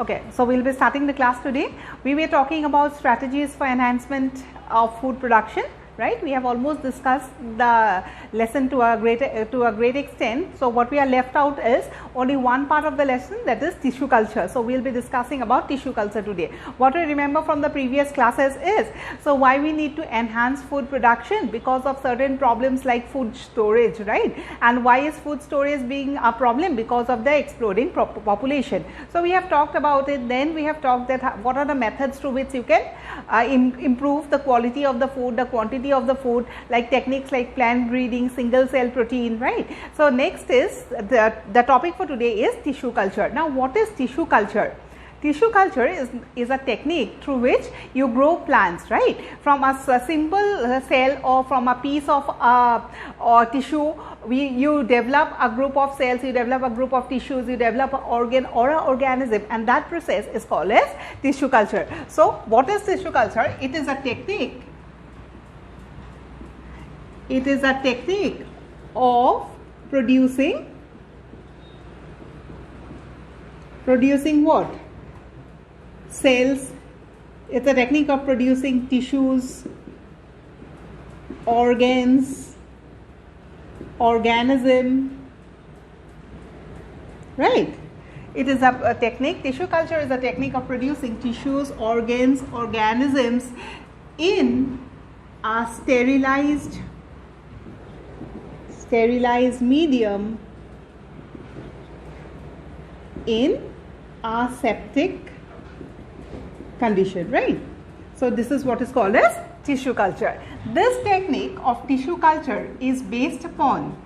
Okay, so we'll be starting the class today. We were talking about strategies for enhancement of food production, right? We have almost discussed the lesson to a great extent. So what we are left out is only one part of the lesson, that is tissue culture. So we'll be discussing about tissue culture today. What we remember from the previous classes is, so why we need to enhance food production? Because of certain problems like food storage, right? And why is food storage being a problem? Because of the exploding population. So we have talked about it. Then we have talked that what are the methods through which you can improve the quality of the food, the quantity of the food, like techniques like plant breeding, single cell protein, right? So next is the topic for today is tissue culture. Now what is tissue culture? Tissue culture is a technique through which you grow plants, right? From a simple cell or from a piece of or tissue, you develop a group of cells, you develop a group of tissues, you develop an organ or an organism, and that process is called as tissue culture. So what is tissue culture? It is a technique. It is a technique of producing what? Cells. It's a technique of producing tissues, organs, organism, right? It is a technique, tissue culture is a technique of producing tissues, organs, organisms in a sterilized medium in a septic condition, right? So this is what is called as tissue culture. This technique of tissue culture is based upon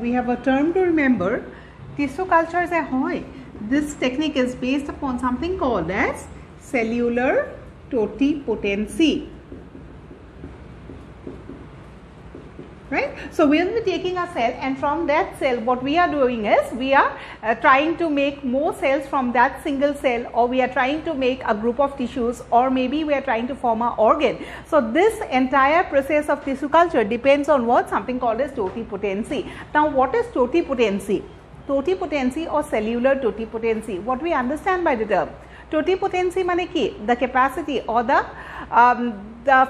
we have a term to remember. Tissue culture is a hoy. This technique is based upon something called as cellular totipotency, right? So we will be taking a cell, and from that cell what we are doing is we are trying to make more cells from that single cell, or we are trying to make a group of tissues, or maybe we are trying to form an organ. So this entire process of tissue culture depends on what? Something called as totipotency. Now what is totipotency? Totipotency or cellular totipotency, what we understand by the term totipotency mane ki? The capacity or the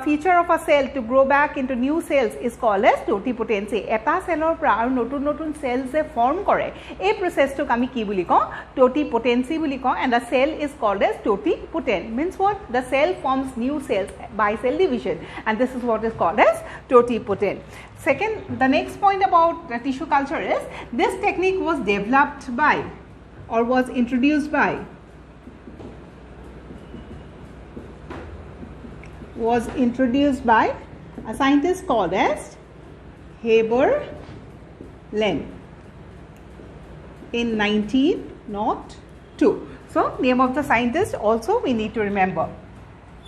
feature of a cell to grow back into new cells is called as totipotency. Eta cellor pra aru notun cells je form kore, ei process to kami ki boli kau? Totipotency boli kau, and the cell is called as totipotent. Means what? The cell forms new cells by cell division, and this is what is called as totipotent. Second, the next point about the tissue culture is this technique was developed by or was introduced by a scientist called as Heberlen in 1902. So name of the scientist also we need to remember.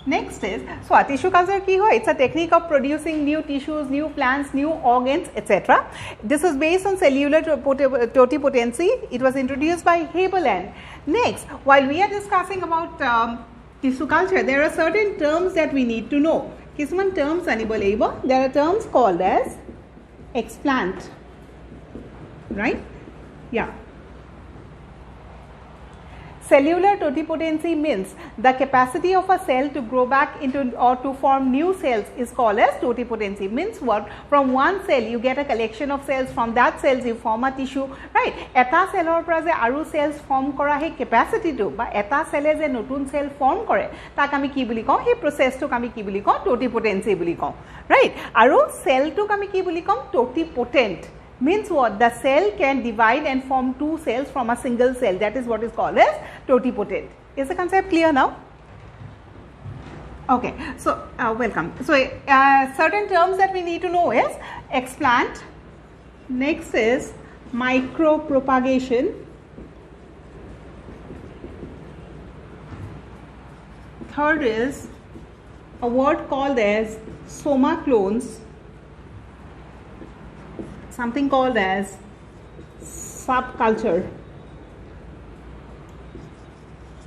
Next is, so tissue culture ki hoy? It's a technique of producing new tissues, new plants, new organs, etc. This is based on cellular totipotency. It was introduced by Heberlen. Next, while we are discussing about tissue culture, there are certain terms that we need to know. Kisman terms anibole. There are terms called as explant, right? Yeah. Cellular totipotency means the capacity of a cell to grow back into or to form new cells is called as totipotency. Means what? From one cell you get a collection of cells, from that cells you form a tissue, right? Eta cellor pra je aru cells form kora he capacity to ba eta cell je notun cell form kore tak ami ki boli kau? He process to kami ki boli kau? Totipotency boli kau, right? Aru cell to kami ki boli kau? Totipotent. Means what? The cell can divide and form two cells from a single cell. That is what is called as totipotent. Is the concept clear now? Okay, so welcome. So certain terms that we need to know is explant. Next is micropropagation. Third is a word called as soma clones. Something called as subculture,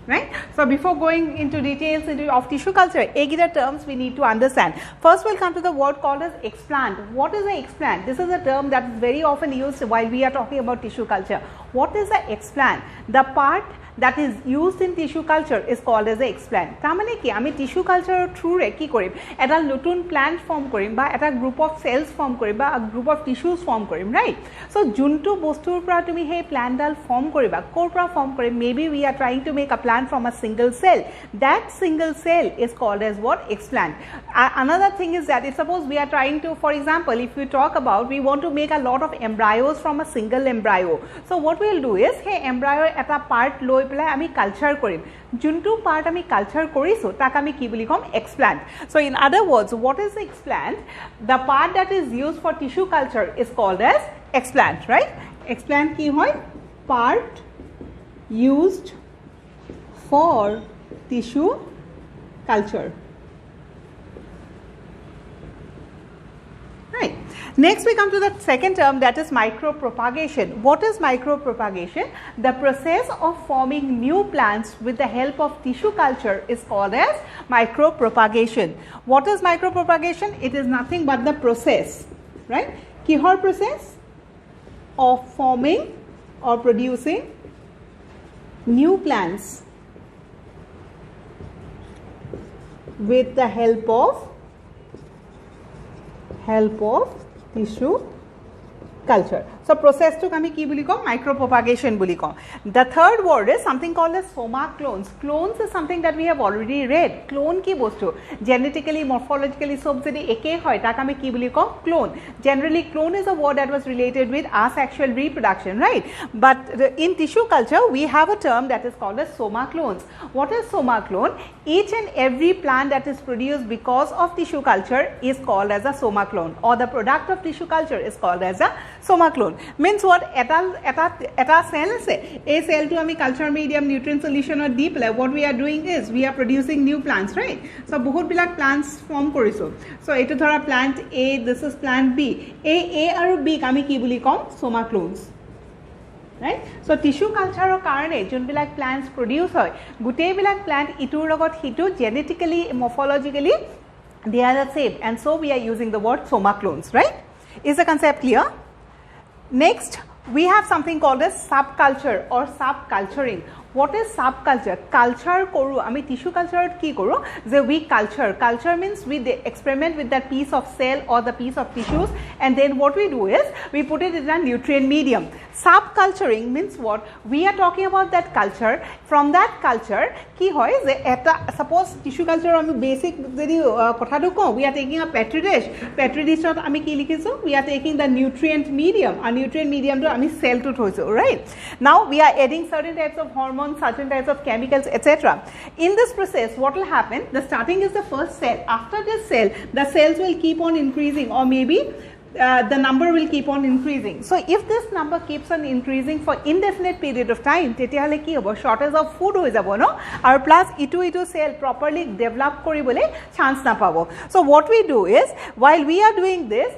right? So before going into details of tissue culture, egida terms we need to understand. First we'll come to the word called as explant. What is an explant? This is a term that is very often used while we are talking about tissue culture. What is an explant? The part that is used in tissue culture is called as a explant. Tamane ki ami tissue culture through re ki korim eta notun plant form korim ba eta group of cells form korim ba a group of tissues form korim, right? So juntu bostur pra tumi he plant dal form koriba kor pra form korim, maybe we are trying to make a plant from a single cell. That single cell is called as what? Explant. Another thing is that if suppose we are trying to, for example, if we talk about we want to make a lot of embryos from a single embryo, so what we will do is he embryo eta part loi আমি culture কৰিম যোনটো part আমি culture কৰিছো তাক আমি কি বুলি কম explant. So in other words, what is explant? The part that is used for tissue culture is called as explant, right? Explant কি হয়? Part used for tissue culture, right? Next we come to the second term, that is micropropagation. What is micropropagation? The process of forming new plants with the help of tissue culture is called as micropropagation. What is micropropagation? It is nothing but the process, right? Kihor process of forming or producing new plants with the help of tissue culture. So process to kami ki buli ko micropropagation buli ko. The third word is something called as soma clones. Clones is something that we have already read. Clone ki bostu genetically, morphologically sob jodi eke hoy ta kami ki buli ko clone. Generally clone is a word that was related with asexual reproduction, right? But in tissue culture we have a term that is called as soma clones. What is soma clone? Each and every plant that is produced because of tissue culture is called as a soma clone, or the product of tissue culture is called as a soma clone. Means what? Eta cell ase a cell to ami culture medium nutrient solution or deep lab, what we are doing is we are producing new plants, right? So bahut bilak plants form koriso. So etu dhora plant A, this is plant B. A aru B kami ki buli kom soma clones, right? So tissue culture or karone jun bilak plants produce hoy gutei bilak plant itur logot hitu genetically, morphologically they are the same, and so we are using the word soma clones, right? Is the concept clear? Next we have something called as subculture or subculturing. What is subculture? Culture koru ami tissue culture ki koru je we culture means we experiment with that piece of cell or the piece of tissues, and then what we do is we put it in a nutrient medium. Subculturing means what? We are talking about that culture. From that culture ki hoy je eta suppose tissue culture ami basic jodi kotha to ko, we are taking a petri dish ot ami ki likhisu, we are taking the nutrient medium, a nutrient medium to ami cell to thoisu, right? Now we are adding certain types of hormones, certain types of chemicals, etc. In this process what will happen? The starting is the first cell. After this cell the cells will keep on increasing, or maybe the number will keep on increasing. So if this number keeps on increasing for indefinite period of time, tetihale ki hobo? Shortage of food hoi jabo no, aru plus itu cell properly develop koribole chance na pabo. So what we do is, while we are doing this,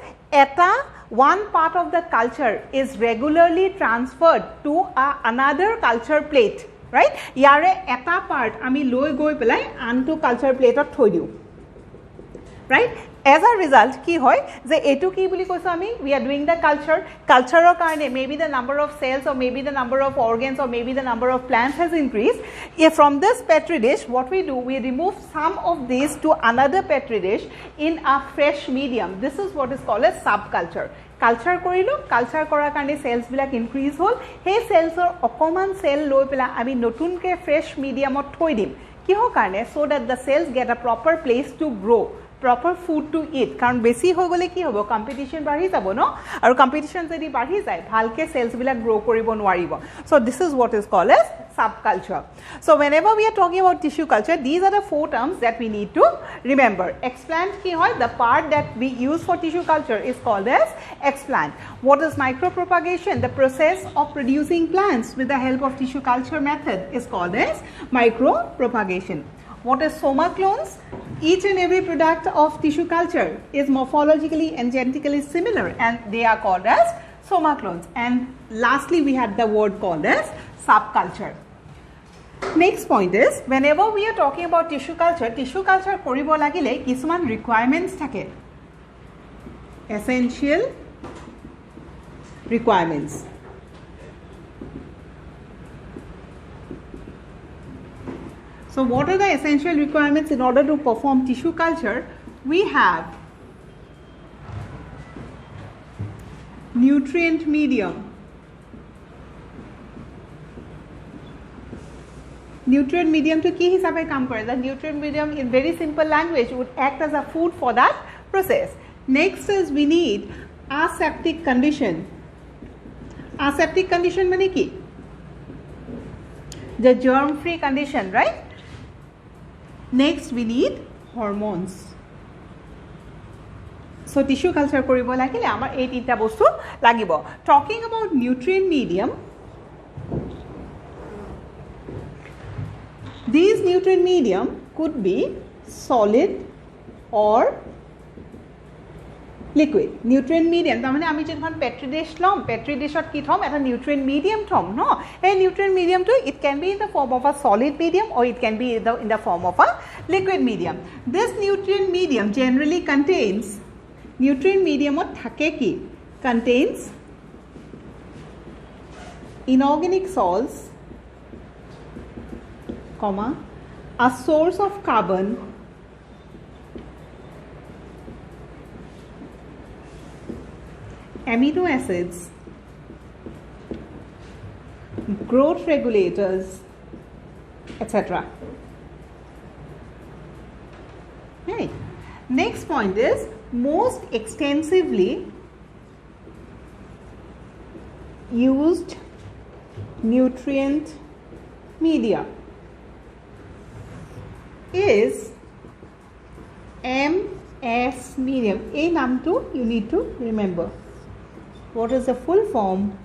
one part of the culture is regularly transferred to another culture plate, right? Yare eta part ami loi goi pelai antu culture plate ot thoi diu, right? As a result ki hoy je etu ki boli koisu ami, we are doing the culture or karone maybe the number of cells or maybe the number of organs or maybe the number of plants has increased. If from this petri dish what we do, we remove some of these to another petri dish in a fresh medium. This is what is called as subculture. Culture korilu, culture kora karone cells bilak increase hol, he cells or okoman cell loi pela ami notun ke fresh medium ot thoi dim kiho karone, so that the cells get a proper place to grow, proper food to eat. Karon besi hoi gole ki hobo, competition bari jabo no, aru competition jodi bari jay bhalke cells bilak grow koribo nwaribo. So this is what is called as subculture. So whenever we are talking about tissue culture, these are the four terms that we need to remember. Explant ki hoy, the part that we use for tissue culture is called as explant. What is micropropagation? The process of producing plants with the help of tissue culture method is called as micropropagation. What is soma clones? Each and every product of tissue culture is morphologically and genetically similar, and they are called as soma clones. And lastly we had the word called as subculture. Next point is, whenever we are talking about tissue culture কৰিব লাগিলে কিছুমান requirements থাকে, essential requirements. So what are the essential requirements in order to perform tissue culture? We have nutrient medium. Nutrient medium to ki hisabe kaam kore. The nutrient medium in very simple language would act as a food for that process. Next is we need aseptic condition. Aseptic condition mane ki? The germ free condition, right? Next we need hormones. So tissue culture koribo lagile amar ei tinta bostu lagibo. Talking about nutrient medium, these nutrient medium could be solid or liquid. Nutrient medium tamane ami jekhon petri dish lom, petri dishot ki thom eta nutrient medium thom no. Hey nutrient medium to it can be in the form of a solid medium or it can be in the form of a liquid medium. This nutrient medium generally contains, nutrient medium ot thake ki contains inorganic salts, comma, a source of carbon, amino acids, growth regulators, etc. Right. Next point is most extensively used nutrient media is MS medium. A naam to you need to remember. What is the full form?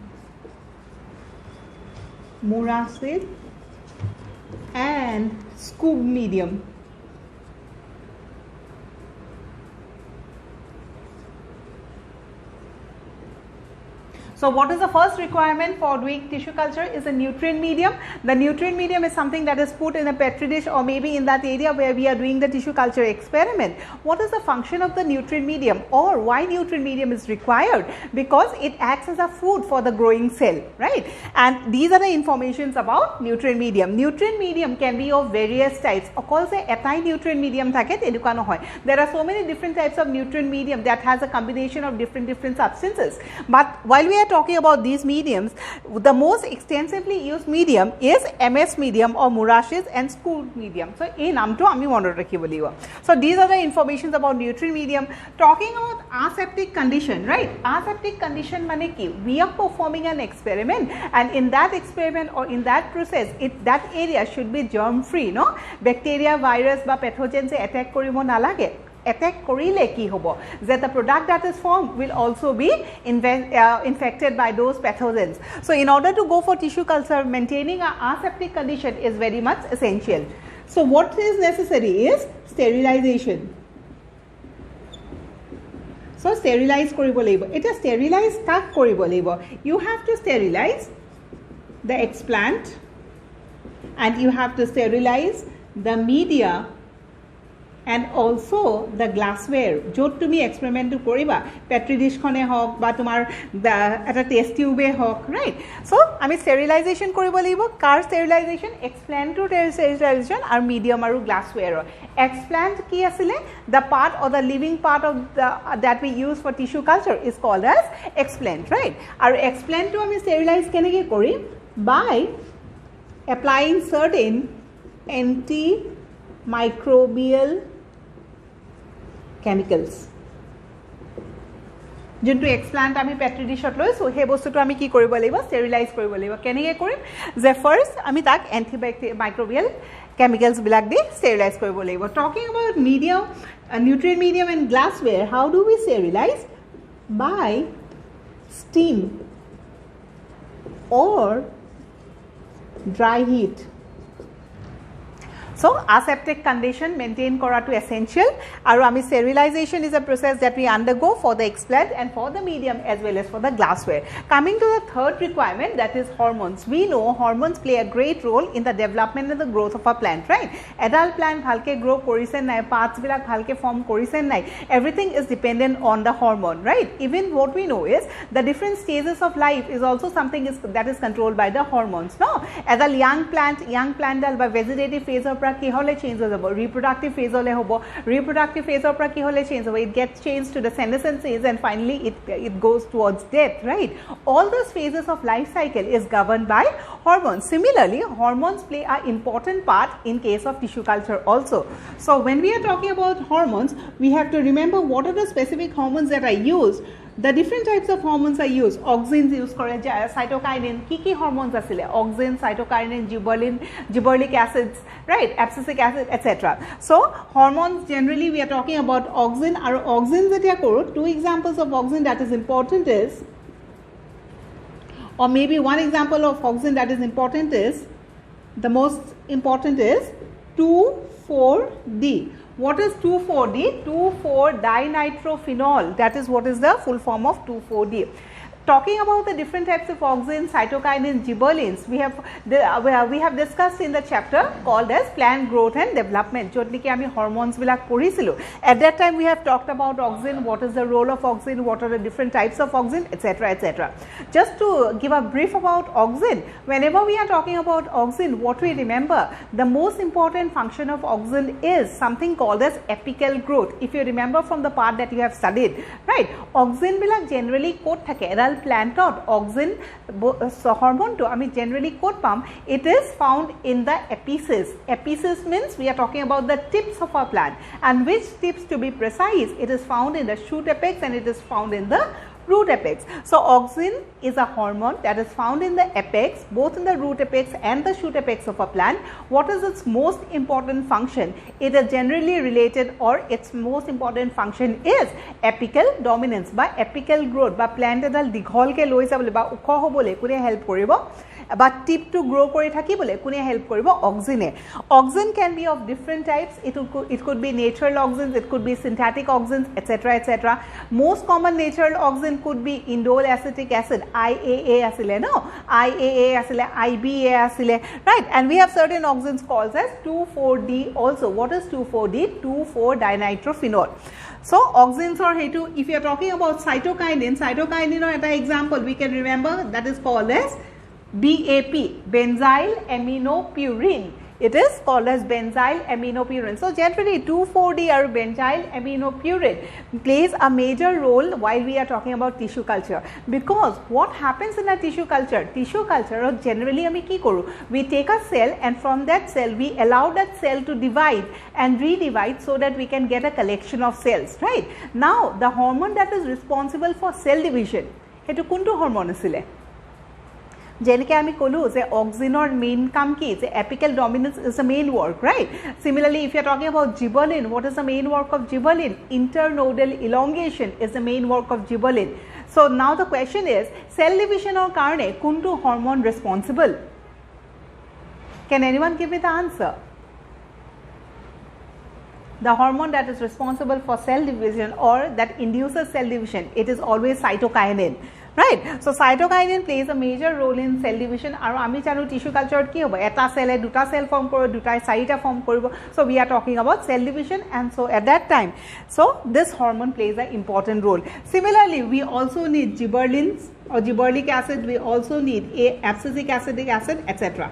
Morasid and Scoop medium. So what is the first requirement for doing tissue culture is a nutrient medium. The nutrient medium is something that is put in a petri dish or maybe in that area where we are doing the tissue culture experiment. What is the function of the nutrient medium or why nutrient medium is required? Because it acts as a food for the growing cell, right? And these are the informations about nutrient medium. Nutrient medium can be of various types. Okol se etai nutrient medium thake eduka no hoy. There are so many different types of nutrient medium that has a combination of different substances. But while we are talking about these mediums, the most extensively used medium is MS medium or Murash's and Scoop medium. So, in namto ami mone rakhibo libo. So, these are the informations about nutrient medium. Talking about aseptic condition, right? Aseptic condition mane ki we are performing an experiment, and in that experiment or in that process, that area should be germ free, no? Bacteria, virus ba pathogen se attack koribo nalage. Attack korile ki hobo that the product that is formed will also be infected by those pathogens. So, in order to go for tissue culture, maintaining an aseptic condition is very much essential. So, what is necessary is sterilization. So, sterilize koribo laibo. Eta sterilize kak koribo laibo. You have to sterilize the explant and you have to sterilize the media and also the glassware. Jot tumi experiment to koriba, petri dish khone hok ba tumar eta test tube hok, right? So ami sterilization koribo laibo. Car sterilization, explant to sterilization ar medium aru glassware. Explant ki asile, the part or the living part of the that we use for tissue culture is called as explant, right? Our explant to ami sterilize keneke kori by applying certain antimicrobial chemicals. Juntu explant ami petri dishot loi, so he bostu to ami ki koribo laibo, sterilize koribo laibo. Keneke korim je first ami tak antimicrobial chemicals bilak di sterilize koribo laibo. Talking about medium, nutrient medium and glassware, how do we sterilize? By steam or dry heat. So aseptic condition maintain koratu essential aru ami sterilization is a process that we undergo for the explant and for the medium as well as for the glassware. Coming to the third requirement, that is hormones. We know hormones play a great role in the development and the growth of a plant, right? Adult plant bhalke grow korise nai, parts bilak bhalke form korise nai, everything is dependent on the hormone, right? Even what we know is the different stages of life is also something that is controlled by the hormones, no? As a young plant dal by vegetative phase of ki hole change hobo, reproductive phase hole hobo, reproductive phase of ki hole change hobo, it gets changed to the senescence phase and finally it goes towards death, right? All those phases of life cycle is governed by hormones. Similarly, hormones play an important part in case of tissue culture also. So when we are talking about hormones, we have to remember what are the specific hormones that are used. The different types of hormones are used. Auxins use kore, cytokinin, ki hormones asile, auxin, cytokinin, gibberellic acids, right, abscisic acid, etc. So hormones generally we are talking about auxin. Our auxins that are two examples of auxin that is important is, or maybe one example of auxin that is important is, the most important is 2,4-D. What is 2,4-D? 2,4-dinitrophenol. That is what is the full form of 2,4-D. Talking about the different types of auxins, cytokinin, gibberellins, we have discussed in the chapter called as plant growth and development. Jotniki ami hormones bilak porisilu. At that time we have talked about auxin, what is the role of auxin, what are the different types of auxin, etc., etc. Just to give a brief about auxin, whenever we are talking about auxin, what we remember, the most important function of auxin is something called as apical growth. If you remember from the part that you have studied, right? Auxin bilak generally kot thake plant auxin hormone to ami generally kot pam, it is found in the apices. Apices means we are talking about the tips of our plant, and which tips to be precise, it is found in the shoot apex and it is found in the root apex. So auxin is a hormone that is found in the apex, both in the root apex and the shoot apex of a plant. What is its most important function? It is generally related, or its most important function is apical dominance, by apical growth, by plant edal dighol ke loi jabole ba ukho hobole kune help koribo, but tip to grow kori thakibole kune help koribo? Auxine. Auxin can be of different types. It could be natural auxins, it could be synthetic auxins, etc., etc. Most common natural auxin could be indole acetic acid, IAA asile, no? IAA asile, IBA asile, right? And we have certain auxins called as 2,4-D also. What is 2,4-D? 2,4-dinitrophenol. So auxins or hetu, if you are talking about cytokinin or an example we can remember, that is called as BAP, benzyl aminopurine. It is called as benzyl aminopurine. So generally 2,4-D or benzyl aminopurine plays a major role while we are talking about tissue culture, because what happens in a tissue culture generally ami ki koru, we take a cell and from that cell we allow that cell to divide and redivide so that we can get a collection of cells, right? Now the hormone that is responsible for cell division, hetu kuntu hormone asile? Jenike ami kolu je auxinor main kam ki, je apical dominance is the main work, right? Similarly, if you are talking about gibberellin, what is the main work of gibberellin? Internodal elongation is the main work of gibberellin. So now the question is, cell division or karne kuntu hormone responsible? Can anyone give me the answer? The hormone that is responsible for cell division or that induces cell division, it is always cytokinin. Right. So cytokinin plays a major role in cell division. Aru ami janu tissue culture ki hobo, eta cell duta cell form koribo, duta sarita form koribo. So we are talking about cell division, and so at that time, so this hormone plays an important role. Similarly, we also need gibberellins or gibberellic acid. We also need abscisic acetic acid, etc.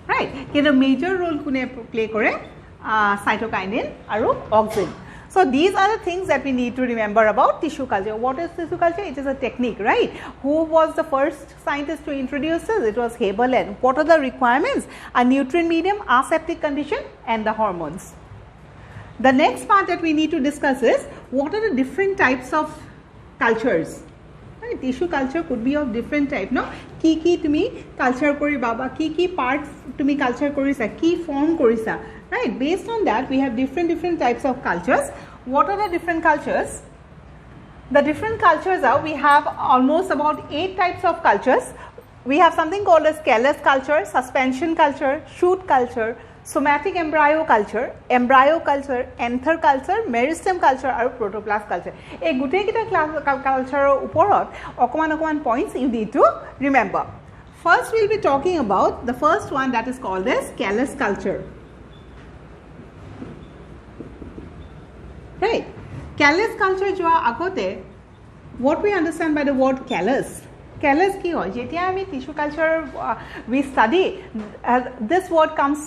Right. Kino major role kune play kore cytokinin aru auxin. So these are the things that we need to remember about tissue culture. What is tissue culture? It is a technique, right? Who was the first scientist to introduce this? It was Haberlin. What are the requirements? A nutrient medium, aseptic condition, and the hormones. The next part that we need to discuss is what are the different types of cultures. Right? Tissue culture could be of different type, no? Ki tumi culture kori baba, ki parts tumi culture korisa, ki form korisa. Right, based on that we have different types of cultures. What are the different cultures? The different cultures are, we have almost about 8 types of cultures. We have something called as callus culture, suspension culture, shoot culture, somatic embryo culture, anther culture, meristem culture আৰু protoplast culture. এই গুটেইকিটা culture ওপৰত অকমান points you need to remember. First we'll be talking about the first one that is called as callus culture. Right? Callus culture যোৱা আগতে what we understand by the word callus. Callus কি হয় যেতিয়া আমি tissue culture we study this word comes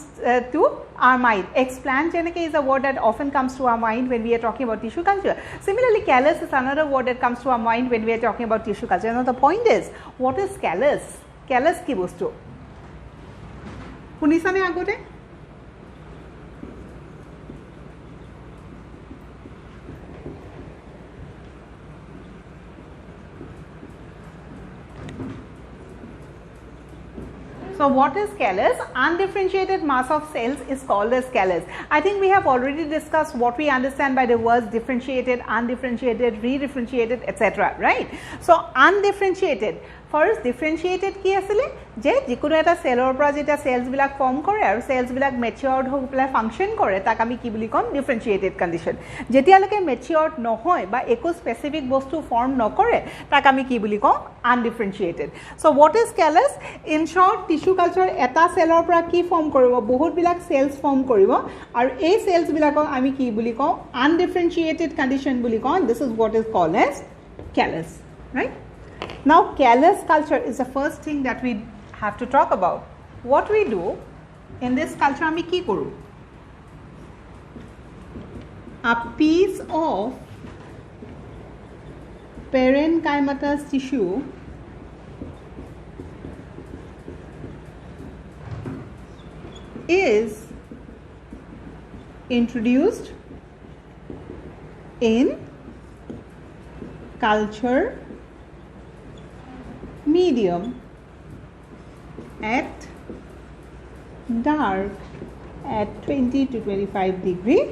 to our mind. Explant jeneke is a word that often comes to our mind when we are talking about tissue culture. Similarly, callus is another word that comes to our mind when we are talking about tissue culture. Now the point is, what is callus? Callus কি বস্তু শুনিছানে আগতে So what is callus? Undifferentiated mass of cells is called as callus. I think we have already discussed what we understand by the words differentiated, undifferentiated, re-differentiated, etc. Right? So undifferentiated. First, differentiated কি আছিল যে যিকোনো এটা সেলৰ পৰা যেটা sales বিলাক form কৰে আৰু সেলস বিলাক ম্যাচিউৰড হৈ পেলাই ফাংশন কৰে তাক আমি কি বুলি কম ডিফাৰেন্সিয়েটেড কন্ডিশন যেতিয়ালৈকে ম্যাচিউৰড নহয় বা একো স্পেসিফিক বস্তু ফৰ্ম নকৰে তাক আমি কি বুলি কম undifferentiated so what is callus in short tissue culture এটা সেলৰ পৰা কি ফৰ্ম কৰিব বহুত বিলাক সেলস ফৰ্ম কৰিব আৰু এই সেলস বিলাকক আমি কি বুলি কম আনডিফাৰেন্সিয়েটেড কন্ডিশন বুলি কম this is what is called as callus right Now callus culture is the first thing that we have to talk about. What we do in this culture ami ki koru a piece of parenchymatous tissue is introduced in culture medium at dark at 20 to 25 degree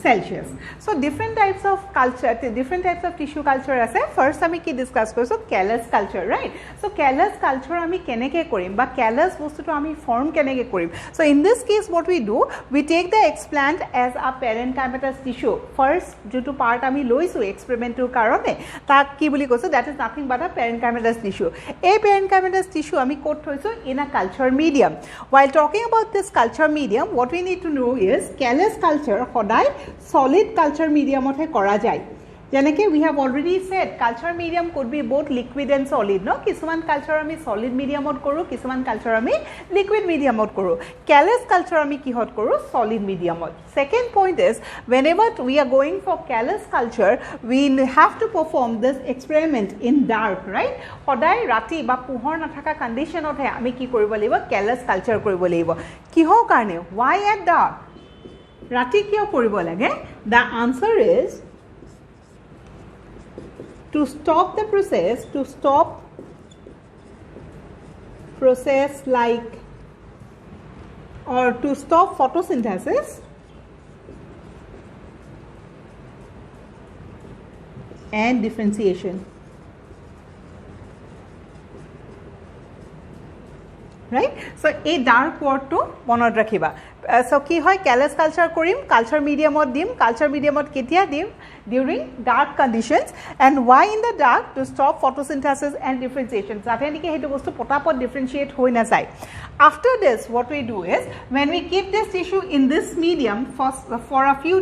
Celsius. So different types of culture, different types of tissue culture ase. First ami ki discuss koriso callus culture, right? So callus culture ami keneke korim ba callus bostu to ami form keneke korim. So in this case what we do, we take the explant as a parenchymatous tissue. First jotu part ami loisu experimental karone tak ki boli koiso that is nothing but a parenchymatous tissue. A parenchymatous tissue ami kot thoiso in a culture medium. While talking about this culture medium, what we need to know is callus culture hodai solid culture medium othe kora jay jeneke we have already said culture medium could be both liquid and solid no kisuman culture ami solid medium ot koru kisuman culture ami liquid medium ot koru callus culture ami ki hot koru solid medium ot second point is whenever we are going for callus culture we have to perform this experiment in dark right hodai rati ba puhor na thaka condition othe ami ki koribo laibo callus culture koribo laibo kiho karne why at dark Rati kiyo koribo lage? The answer is to stop the process, to stop process like or to stop photosynthesis and differentiation. Right? So a dark word to monod rakhiba. So ki hoy callus culture korim culture medium ot dim culture medium ot ketia dim during dark conditions and why in the dark to stop photosynthesis and differentiation jate niki hetu bostu potapot differentiate hoi na jay after this what we do is when we keep this tissue in this medium for a few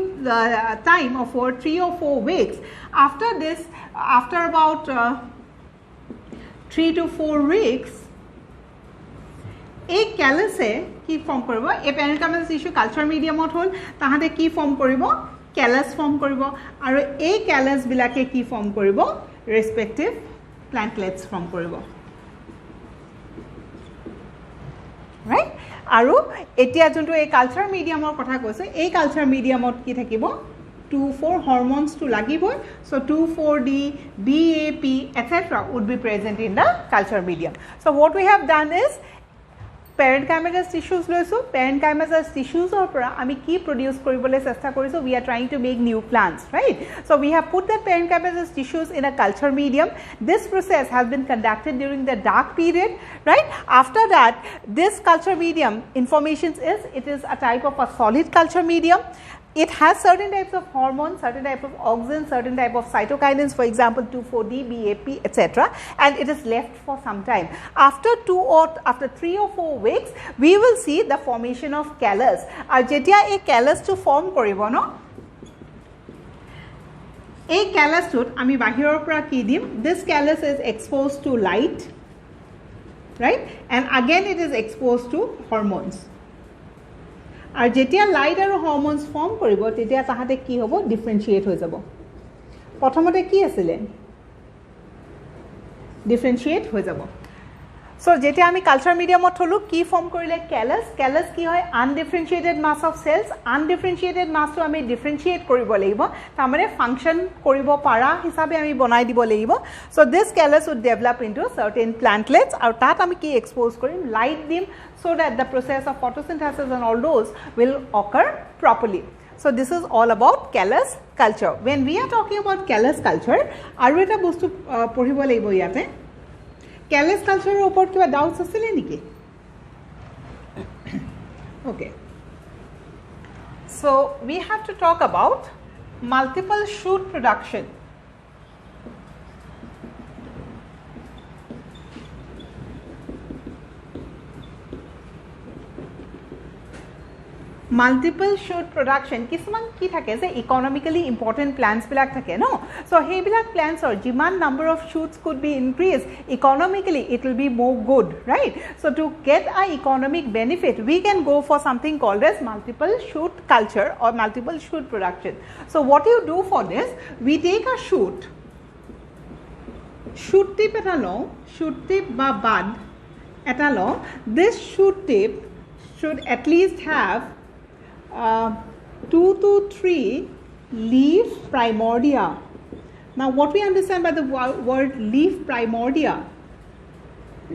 time of for 3 or 4 weeks after this after about 3 to 4 weeks এই ক্যালাসে কি form করব এই প্যারেনকাইমাটাস tissue culture মিডিয়ামত হল তাহাতে কি form করব callous form করব আর এই ক্যালাস বিলাকে কি ফর্ম করব রেসপেক্টিভ প্ল্যান্টলেটস ফর্ম করব রাইট আৰু এতিয়া যোনটো এই কালচাৰ মিডিয়ামৰ কথা কৈছে এই কালচাৰ মিডিয়ামত কি থাকিব 2,4 hormones to lagiboy so 2,4-D BAP etc would be present in the culture medium so what we have done is parenchymatous tissues লৈছো parenchymatous tissues or পৰা আমি কি produce কৰিবলৈ চেষ্টা কৰিছো we are trying to make new plants right so we have put the parenchymatous tissues in a culture medium this process has been conducted during the dark period right after that this culture medium information is it is a type of a solid culture medium it has certain types of hormones, certain type of auxins, certain type of cytokinins, for example, 2,4-D, BAP, etc. And it is left for some time. After 3 or 4 weeks, we will see the formation of callus. Ar jetia a callus to form koribo no, a callus tut ami bahiror pora ki dim. This callus is exposed to light, right? And again, it is exposed to hormones. আর যেতিয়া light আৰু হৰমোনস form কৰিব তেতিয়া তাহাতে কি হ'ব ডিফাৰেন্সিয়েট হৈ যাব প্ৰথমতে কি আছিল ডিফাৰেন্সিয়েট হৈ যাব সো যেতিয়া আমি কালচাৰ মিডিয়ামত থলো কি ফৰ্ম কৰিলে ক্যালাস কি হয় আনডিফাৰেন্সিয়েটেড মাছ অফ সেলস আনডিফাৰেন্সিয়েটেড মাছটো আমি ডিফাৰেন্সিয়েট কৰিব লাগিব তাৰ মানে ফাংচন কৰিব পাৰা হিচাপে আমি বনাই দিব লাগিব so this callus would develop into certain plantlets আৰু তাত আমি কি এক্সপোজ কৰিম লাইট দিম so that the process of photosynthesis and all those will occur properly. So this is all about callus culture. When we are talking about callus culture, aru eta bostu poribo laibo yate. Callus culture er upor kiba doubts asile niki? Okay. So we have to talk about multiple shoot production. Multiple shoot production কিছুমান কি থাকে যে economically important plants বিলাক থাকে no so hey bilak plants or jiman number of shoots could be increased economically it will be more good right so to get a economic benefit we can go for something called as multiple shoot culture or multiple shoot production so what you do for this we take a shoot tip eta lo shoot tip ba bud eta lo this shoot tip should at least have 2 to 3 leaf primordia. Now what we understand by the word leaf primordia?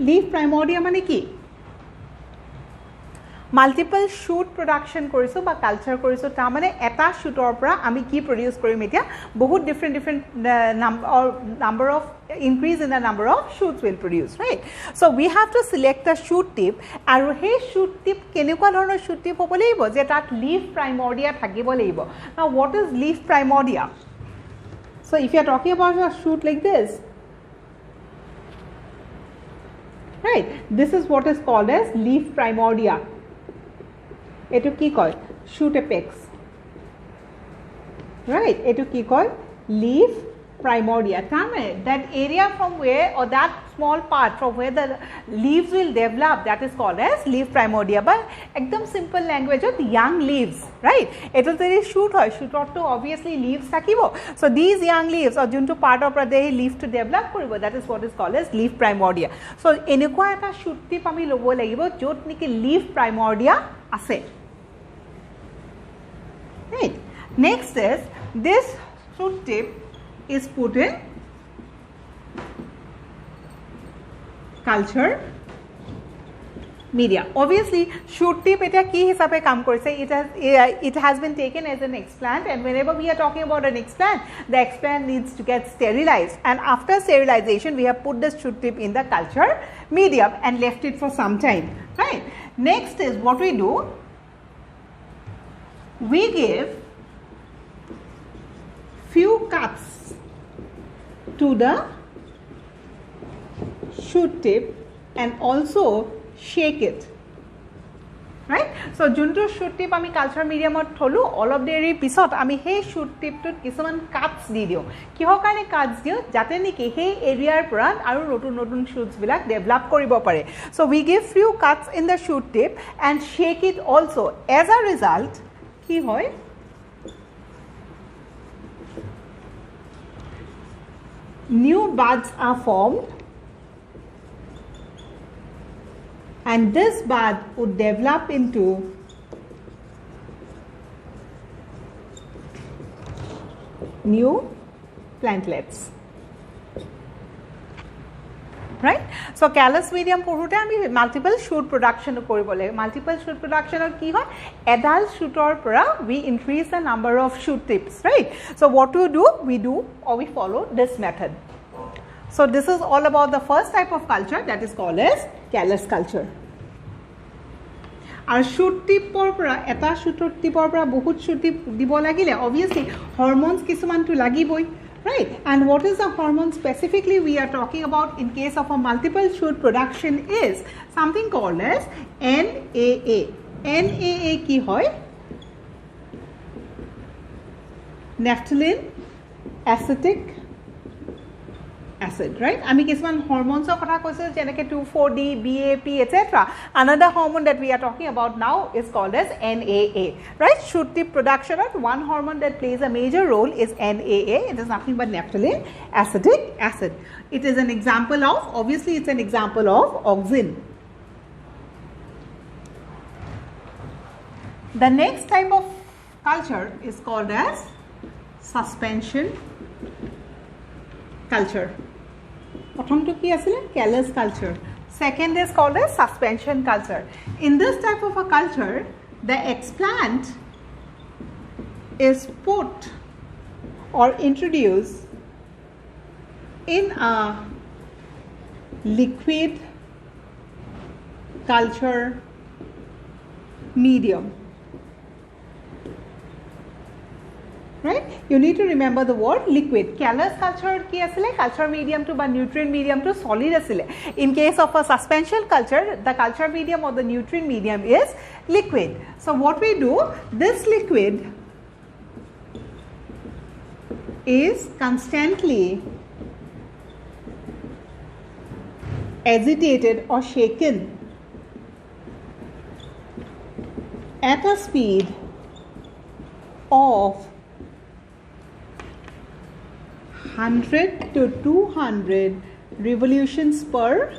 Leaf primordia mane ki? Multiple shoot production koriso ba culture koriso ta mane eta shootor pora ami ki produce korim etia bahut different number of increase in the number of shoots will produce right so we have to select a shoot tip aru he shoot tip kenekwa dhoroner shoot tip hobo laibo je tat leaf primordia thakibo laibo now what is leaf primordia so if you are talking about a shoot like this right this is what is called as leaf primordia etu ki koy shoot apex right etu ki koy leaf primordia that area from where or that small part from where the leaves will develop that is called as leaf primordia but ekdom simple language of young leaves right it will very shoot hoy shoot to obviously leaves thakibo so these young leaves or junto part of the leaf to develop koribo that is what is called as leaf primordia so enekwa eta shoot tip ami lobo lagibo jot niki leaf primordia ase right next is this shoot tip is put in culture media obviously shoot tip eta ki hisabe kaam korise it has been taken as an explant and whenever we are talking about an explant the explant needs to get sterilized and after sterilization we have put the shoot tip in the culture medium and left it for some time right next is what we do we give few cuts to the shoot tip and also shake it right so junto shoot tip ami culture medium ot tholu all of the pisot ami he shoot tip tut kisuman cuts di dio kiho kane cuts dio jate niki he area pura aru notun shoots bilak develop koribo pare so we give few cuts in the shoot tip and shake it also as a result ki hoy new buds are formed and this bud would develop into new plantlets right? So callus medium পঢ়োতে আমি multiple shoot production কৰিব লাগে multiple shoot production কি হয় adult shooter পৰা we increase the number of shoot tips, right? So what we do or we follow this method. So this is all about the first type of culture, that is called as callus culture. Our shoot tipor পৰা এটা shoot tipor পৰা বহুত shoot tip দিব লাগিলে obviously hormones কিছুমান to লাগিবই, right? And what is the hormone specifically we are talking about in case of a multiple shoot production is something called as NAA. NAA ki hoy? Naphthalene acetic acid, right? Ami kisman hormones of kotha koisu jeneke 2,4-D, BAP, etc. Another hormone that we are talking about now is called as NAA, right? Shoot tip production of one hormone that plays a major role is NAA. It is nothing but naphthalene acetic acid. It is an example of, obviously it's an example of auxin. The next type of culture is called as suspension culture. Prothomto ki asile callus culture. Second is called as suspension culture. In this type of a culture, the explant is put or introduced in a liquid culture medium. Right? You need to remember the word liquid. Callus culture ki asile culture medium to ba nutrient medium to solid asile. In case of a suspension culture, the culture medium or the nutrient medium is liquid. So what we do, this liquid is constantly agitated or shaken at a speed of 100 to 200 revolutions per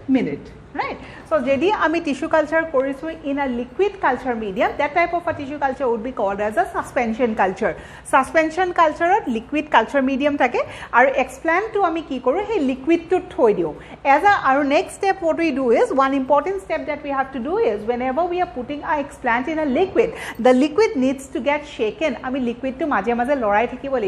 minute, right? So jedi ami tissue culture korisu in a liquid culture medium, that type of a tissue culture would be called as a suspension culture. Suspension culture liquid culture medium thake aru explant to ami ki koru he liquid to thoi diu. As our next step, what we do is, one important step that we have to do is, whenever we are putting our explant in a liquid, the liquid needs to get shaken. Ami liquid to maje maje lorai thakibo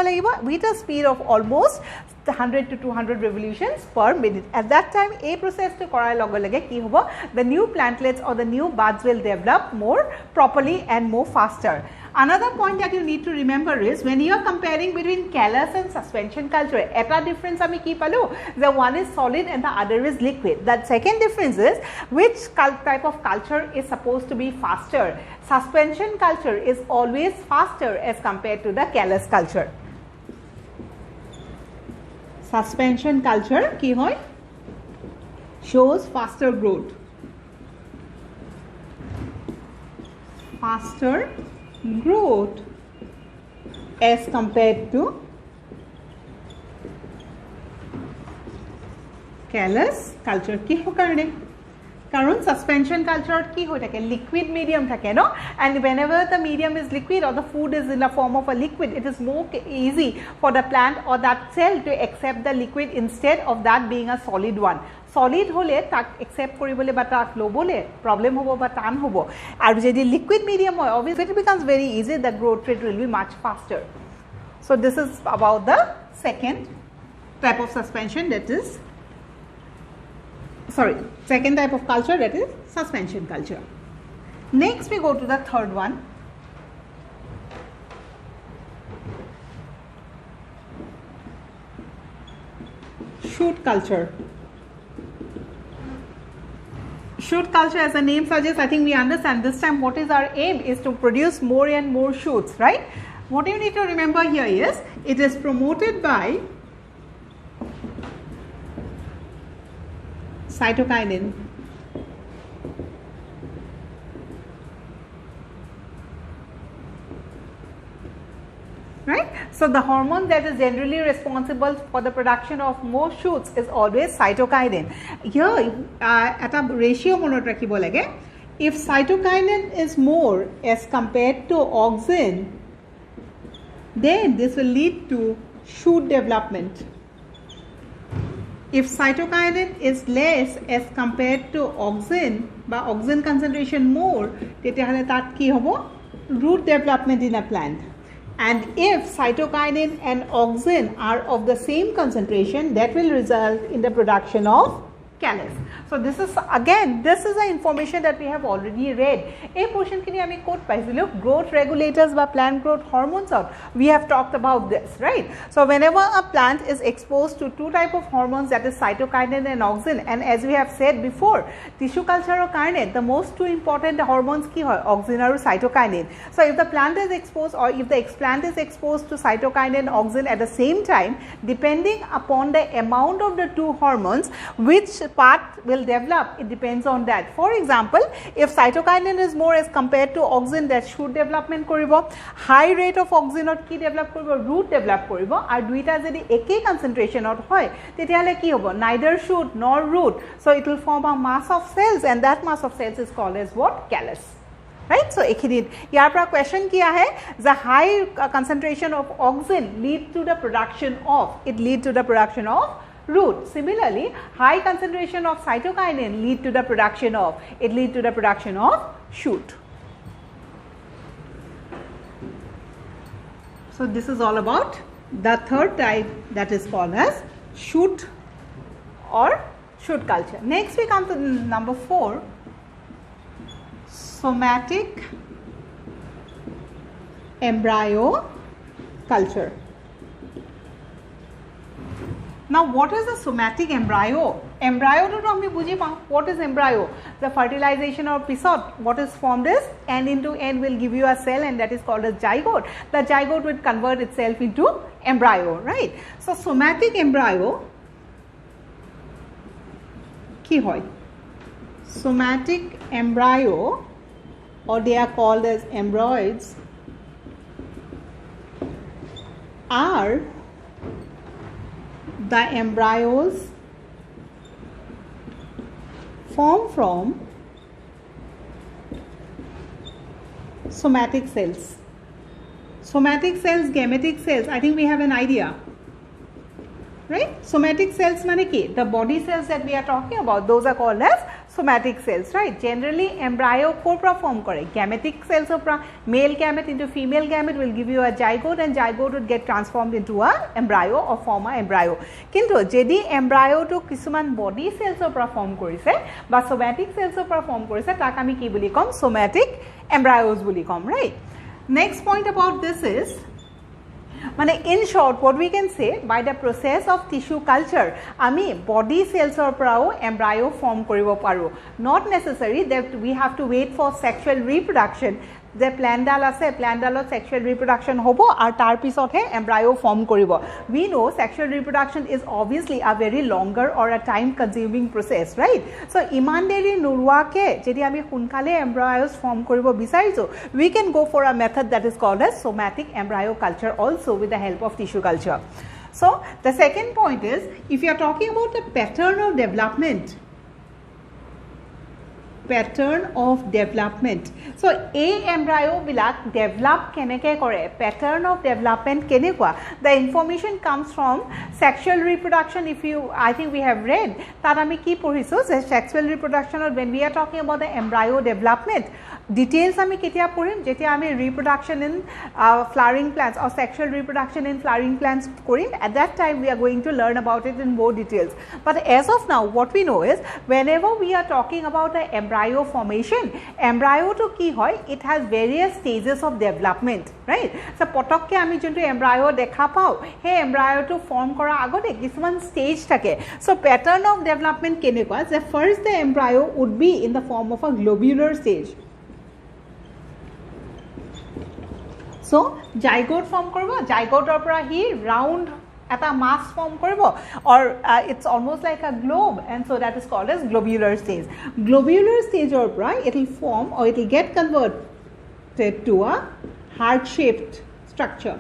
lagibo with a speed of almost 100 to 200 revolutions per minute. At that time, a process to korar loge lage ki hobo, the new plantlets or the new buds will develop more properly and more faster. Another point that you need to remember is, when you are comparing between callus and suspension culture, eta difference ami ki palu, the one is solid and the other is liquid. That second difference is which type of culture is supposed to be faster. Suspension culture is always faster as compared to the callus culture. Suspension culture ki hoy? Shows faster growth. Faster growth as compared to callus culture. Ki ho karone? Karon suspension culture ki hoy thake liquid medium thake no, and whenever the medium is liquid or the food is in the form of a liquid, it is more easy for the plant or that cell to accept the liquid instead of that being a solid one. Solid hole tak accept koribole ba tak lobole problem hobo ba tan hobo, aru jodi liquid medium hoy obviously it becomes very easy, the growth rate will be much faster. So this is about the second type of suspension, that is second type of culture, that is suspension culture. Next we go to the third one. Shoot culture. Shoot culture, as the name suggests, I think we understand this time what is our aim is to produce more and more shoots, right? What you need to remember here is, it is promoted by cytokinin. Right? So the hormone that is generally responsible for the production of more shoots is always cytokinin. Here at a ratio monot rakhibo lage, if cytokinin is more as compared to auxin, then this will lead to shoot development. if cytokinin is less as compared to auxin বা auxin concentration more তেতিয়াহলে তাত কি হ'ব root development in a plant and if cytokinin and auxin are of the same concentration that will result in the production of callus. So this is again, this is the information that we have already read. A portion kini ami quote paisilo growth regulators ba plant growth hormones out. We have talked about this, right? So whenever a plant is exposed to two type of hormones, that is cytokinin and auxin, and as we have said before, tissue culture karone the most two important hormones ki hoy auxin aru cytokinin. So if the plant is exposed or if the plant is exposed to cytokinin and auxin at the same time, depending upon the amount of the two hormones, which part will develop, it depends on that. For example, if cytokinin is more as compared to auxin, that shoot development koribo, high rate of auxin or ki develop koribo, root develop koribo, আর দুইটা যদি একই concentration ot hoy তেতিয়ালে কি hobo, neither shoot nor root, so it will form a mass of cells and that mass of cells is called as what, callus, right? So ekhinit yar pra question ki ahe, the high concentration of auxin lead to the production of, it lead to the production of root. Similarly, high concentration of cytokinin lead to the production of, it lead to the production of shoot. So this is all about the third type, that is called as shoot or shoot culture. Next we come to number 4, somatic embryo culture. Now what is a somatic embryo? Embryo to ami buji pao, what is embryo? The fertilization or pisot, what is formed is end into end will give you a cell and that is called as zygote. The zygote will convert itself into embryo, right? So somatic embryo ki hoy? Somatic embryo, or they are called as embryos, are the embryos form from somatic cells. Somatic cells, gametic cells, I think we have an idea, right? Somatic cells mane ki, the body cells that we are talking about, those are called as somatic cells, right? Generally embryo korpra form kore, gametic cells opra, male gamete into female gamete will give you a zygote and zygote would get transformed into a embryo or form a embryo. Kintu jedi embryo to kisuman body cells opra form korise ba somatic cells opra form korise tak ami ki boli kom, somatic embryos boli kom, right? Next point about this is, মানে in short what we can say, by the process of tissue culture ami body cells or prao embryo form koribo paru, not necessary that we have to wait for sexual reproduction. The plant dal ase, plant dalot sexual reproduction hobo ar tar pisot he embryo form koribo. We know sexual reproduction is obviously a very longer or a time consuming process, right? So iman deri nurwa ke jedi ami hunkale embryos form koribo bisariso, we can go for a method that is called as somatic embryo culture also with the help of tissue culture. So the second point is, if you are talking about the pattern of development, so a embryo bilak develop keneke kore, pattern of development kenekwa, the information comes from sexual reproduction. If you, I think we have read tat ami ki poriso sexual reproduction, or when we are talking about the embryo development details ami ketia porim, jetia ami reproduction in flowering plants or sexual reproduction in flowering plants korim, at that time we are going to learn about it in more details. But as of now what we know is, whenever we are talking about the embryo formation, embryo to ki hoy, it has various stages of development, right? So potokke ami jonto embryo dekha pao, he embryo to form kora agote kisuman stage thake. So pattern of development kenekwa, the first the embryo would be in the form of a globular stage. So zygote form koribo, zygote opera hi round at a mass form koribo, or it's almost like a globe, and so that is called as globular stage. Globular stage opera, it will form or it will get converted to a heart shaped structure,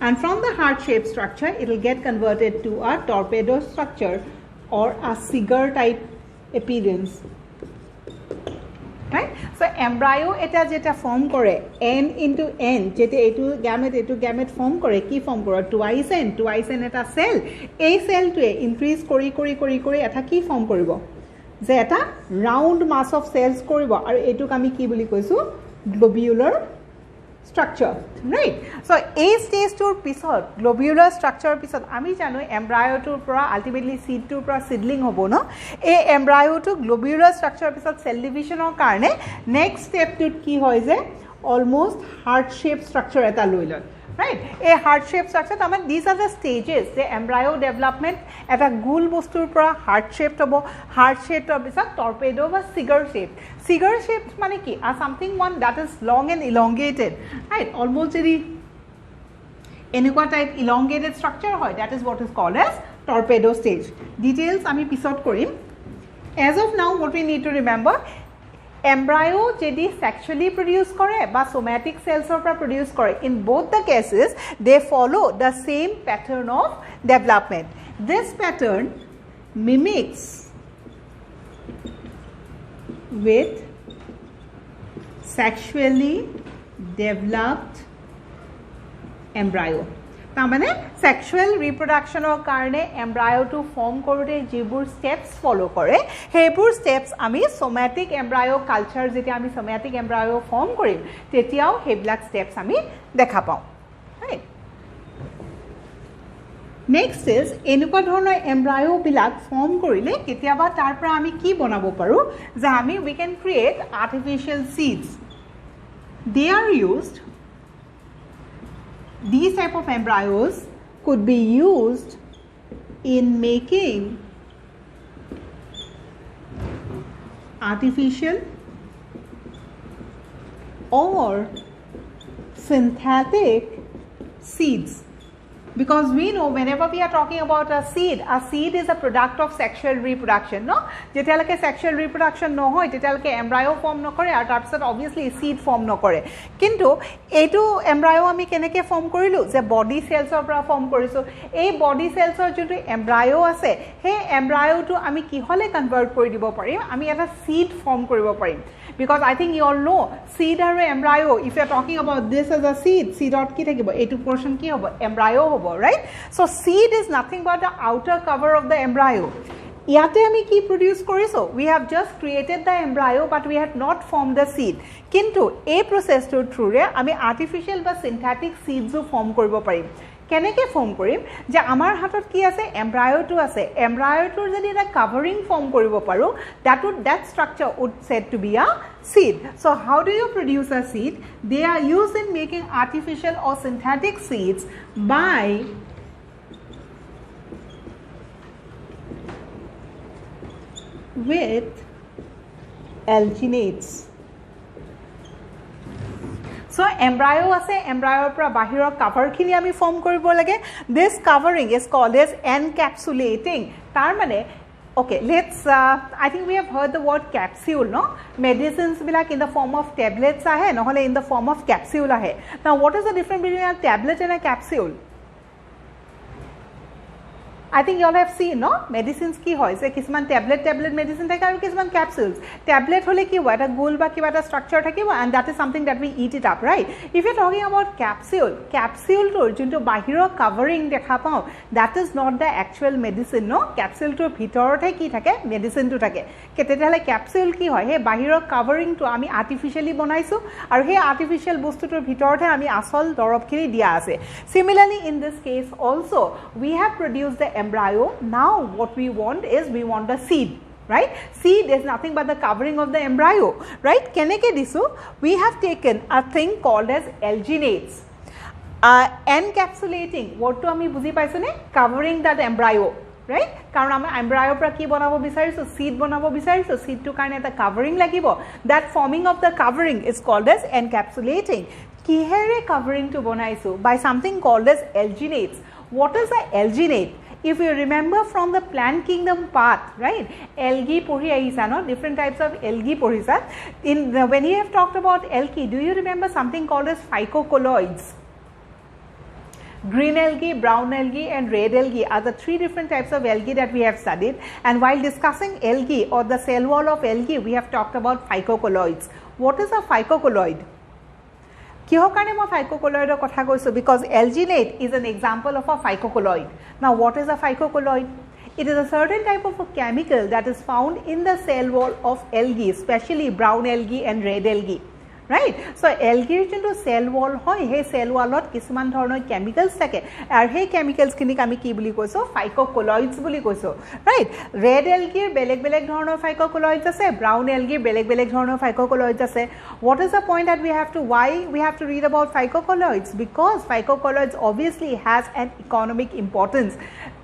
and from the heart shaped structure it will get converted to a torpedo structure or a cigar type appearance, right? So embryo eta jeta form kore n into n jete etu gamete form kore ki form kore twice n eta cell a cell to increase kori eta ki form koribo je eta round mass of cells koribo aru etu kami ki boli koisu globular structure, right? So a stage tour pisot globular structure pisot ami jano embryo to pura ultimately seed to pura seedling hobo no a embryo to globular structure pisot cell division or karne next step to ki hoy je almost heart shaped structure eta loilon, right? A heart shaped structure taman these are the stages the embryo development eta goal bostur pura heart shaped hobo heart shaped pisot torpedo ba cigar shaped mane ki something one that is long and elongated, right? Almost the enekwa type elongated structure hoy that is what is called as torpedo stage. Details ami pisot korim. As of now what we need to remember, embryo jedi sexually produce kore ba somatic cells or produce kore, in both the cases they follow the same pattern of development. This pattern mimics with sexually developed embryo. Tamane sexual reproduction or karne embryo to form korute jibur steps follow kore hebur steps ami somatic embryo culture jeti ami somatic embryo form korim tetiao heblak steps ami dekha pau, right? Next is enukwa dhoroner embryo bilak form korile ketiaba tar pora ami ki banabo paru je ami we can create artificial seeds. They are used, these type of embryos could be used in making artificial or synthetic seeds. Because we know whenever we are talking about a seed is a product of sexual reproduction, no? Jetalake sexual reproduction no hoy jetalake embryo form no kore ar tar pisot obviously seed form no kore, kintu etu embryo ami keneke form korilu je body cells or pra form korisu ei body cells or jontu embryo ase he embryo to ami ki hole convert kori dibo parim ami eta seed form koribo parim. Because I think you all know seed or embryo, if you are talking about this as a seed dot ki thakibo etu portion ki hobo embryo hobo, right? So seed is nothing but the outer cover of the embryo. Yate ami ki produce koriso, we have just created the embryo but we had not formed the seed. Kintu a process to through re ami artificial ba synthetic seeds form koribo parim. কেনেকে form কৰিম যে আমাৰ হাতত কি আছে embryo two আছে এমব্রায়োটোৰ যদি এটা covering form কৰিব পাৰো that structure would said to be a seed. So how do you produce a seed? They are used in making artificial or synthetic seeds by with alginates. So embryo ase embryo pra bahiror cover khini ami form koribo lage. This covering is called as encapsulating. Tar mane okay, let's I think we have heard the word capsule, no? Medicines bilak in the form of tablets ahe nohole in the form of capsule ahe. Now what is the difference between a tablet and a capsule? I think you all have seen, no? Medicines ki hoy se kisman tablet medicine thake aru kisman capsules. Tablet hole ki hoy eta goal ba kiba eta structure thakibo and that is something that we eat it up, right? If you are talking about capsule tor jonto bahiro covering dekha pao, that is not the actual medicine, no? Capsule tor bhitorot he ki thake medicine to thake ketete hole capsule ki hoy he bahiro covering to ami artificially banaisu aru he artificial bostu tor bhitorot he ami asol dorob khini dia ase. Similarly in this case also we have produced the embryo. Now what we want is we want the seed, right? Seed is nothing but the covering of the embryo, right? Keneke disu we have taken a thing called as alginates. Encapsulating what to ami buji paisu ne covering that embryo, right? Karon ami embryo pra ki banabo bisarisu seed banabo bisarisu seed to karone eta covering lagibo. That forming of the covering is called as encapsulating. Kihere covering to banaisu by something called as alginates. What is a alginate? If you remember from the plant kingdom path, right? Algae pori aisa, no? Different types of algae porisa. When you have talked about algae, do you remember something called as phycocolloids? Green algae, brown algae and red algae are the three different types of algae that we have studied, and while discussing algae or the cell wall of algae, we have talked about phycocolloids. What is a phycocolloid? Because alginate is an example of a phycocolloid. Now what is a phycocolloid? It is a certain type of a chemical that is found in the cell wall of algae, especially brown algae and red algae. Right? So algae into cell wall hoy, he cell wall lot kisuman dhoroner chemicals thake, ar he chemicals khinik ami ki buli koiso, phycocolloids buli koiso. Right? Red algae beleg dhoroner phycocolloids ase, brown algae beleg dhoroner phycocolloids ase. What is the point that why we have to read about phycocolloids? Because phycocolloids obviously has an economic importance.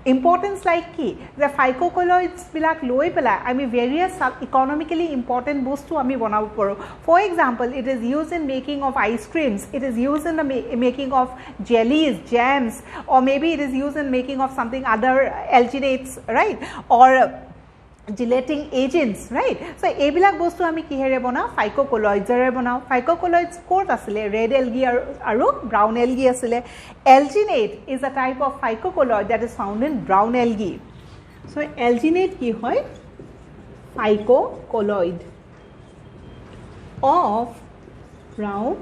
Importance like ki, the phycocolloids bilak loi pela, I mean various economically important bostu ami banabo paro. For example, it is used in making of ice creams, it is used in the making of jellies, jams, or maybe it is used in making of something other alginates, right, or gelating agents, right. So ebilak bostu ami kihere banao, phycocolloids ere banao. Phycocolloids kot asile, red algae aru brown algae asile. Alginate is a type of phycocolloid that is found in brown algae. So alginate ki hoy? Phycocolloid of brown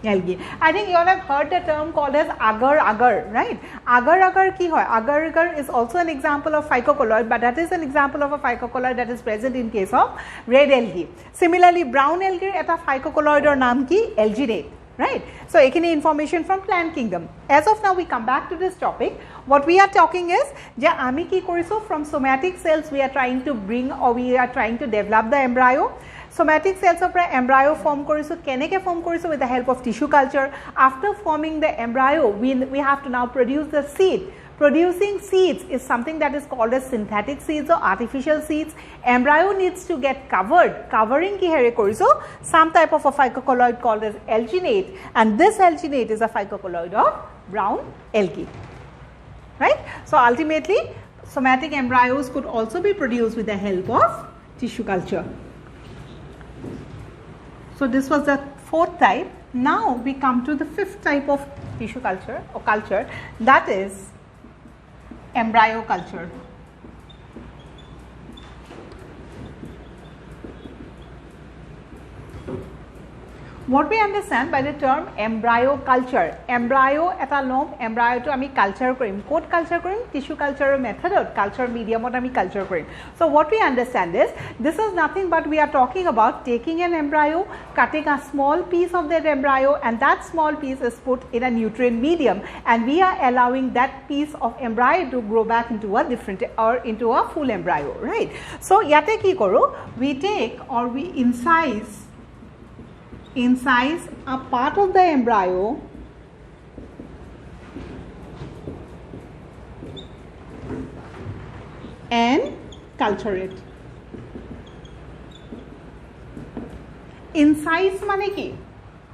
algae. I think you all have heard the term called as agar, right? Agar ki hoy? Agar is also an example of phycocolloid, but that is an example of a phycocolloid that is present in case of red algae. Similarly, brown algae eta phycocolloid or naam ki? Alginate, right? So ekini information from plant kingdom. As of now, we come back to this topic. What we are talking is je ami ki koriso, from somatic cells we are trying to bring, or we are trying to develop the embryo. Somatic cells of embryo form koriso, keneke form koriso? With the help of tissue culture. After forming the embryo, we have to now produce the seed. Producing seeds is something that is called as synthetic seeds or artificial seeds. Embryo needs to get covered. Covering ki here koriso? Some type of a phycocolloid called as alginate, and this alginate is a phycocolloid of brown algae. Right? So ultimately, somatic embryos could also be produced with the help of tissue culture. So this was the fourth type. Now we come to the fifth type of tissue culture or culture, that is embryo culture. What we understand by the term embryo culture? Embryo eta lom, embryo to ami culture korim. Code culture korim, tissue culture method or culture medium or ami culture korim. So what we understand is, this is nothing but we are talking about taking an embryo, cutting a small piece of that embryo, and that small piece is put in a nutrient medium, and we are allowing that piece of embryo to grow back into a different or into a full embryo, right? So yate ki koro, we take or we incise a part of the embryo and culture it. Incise mane ki?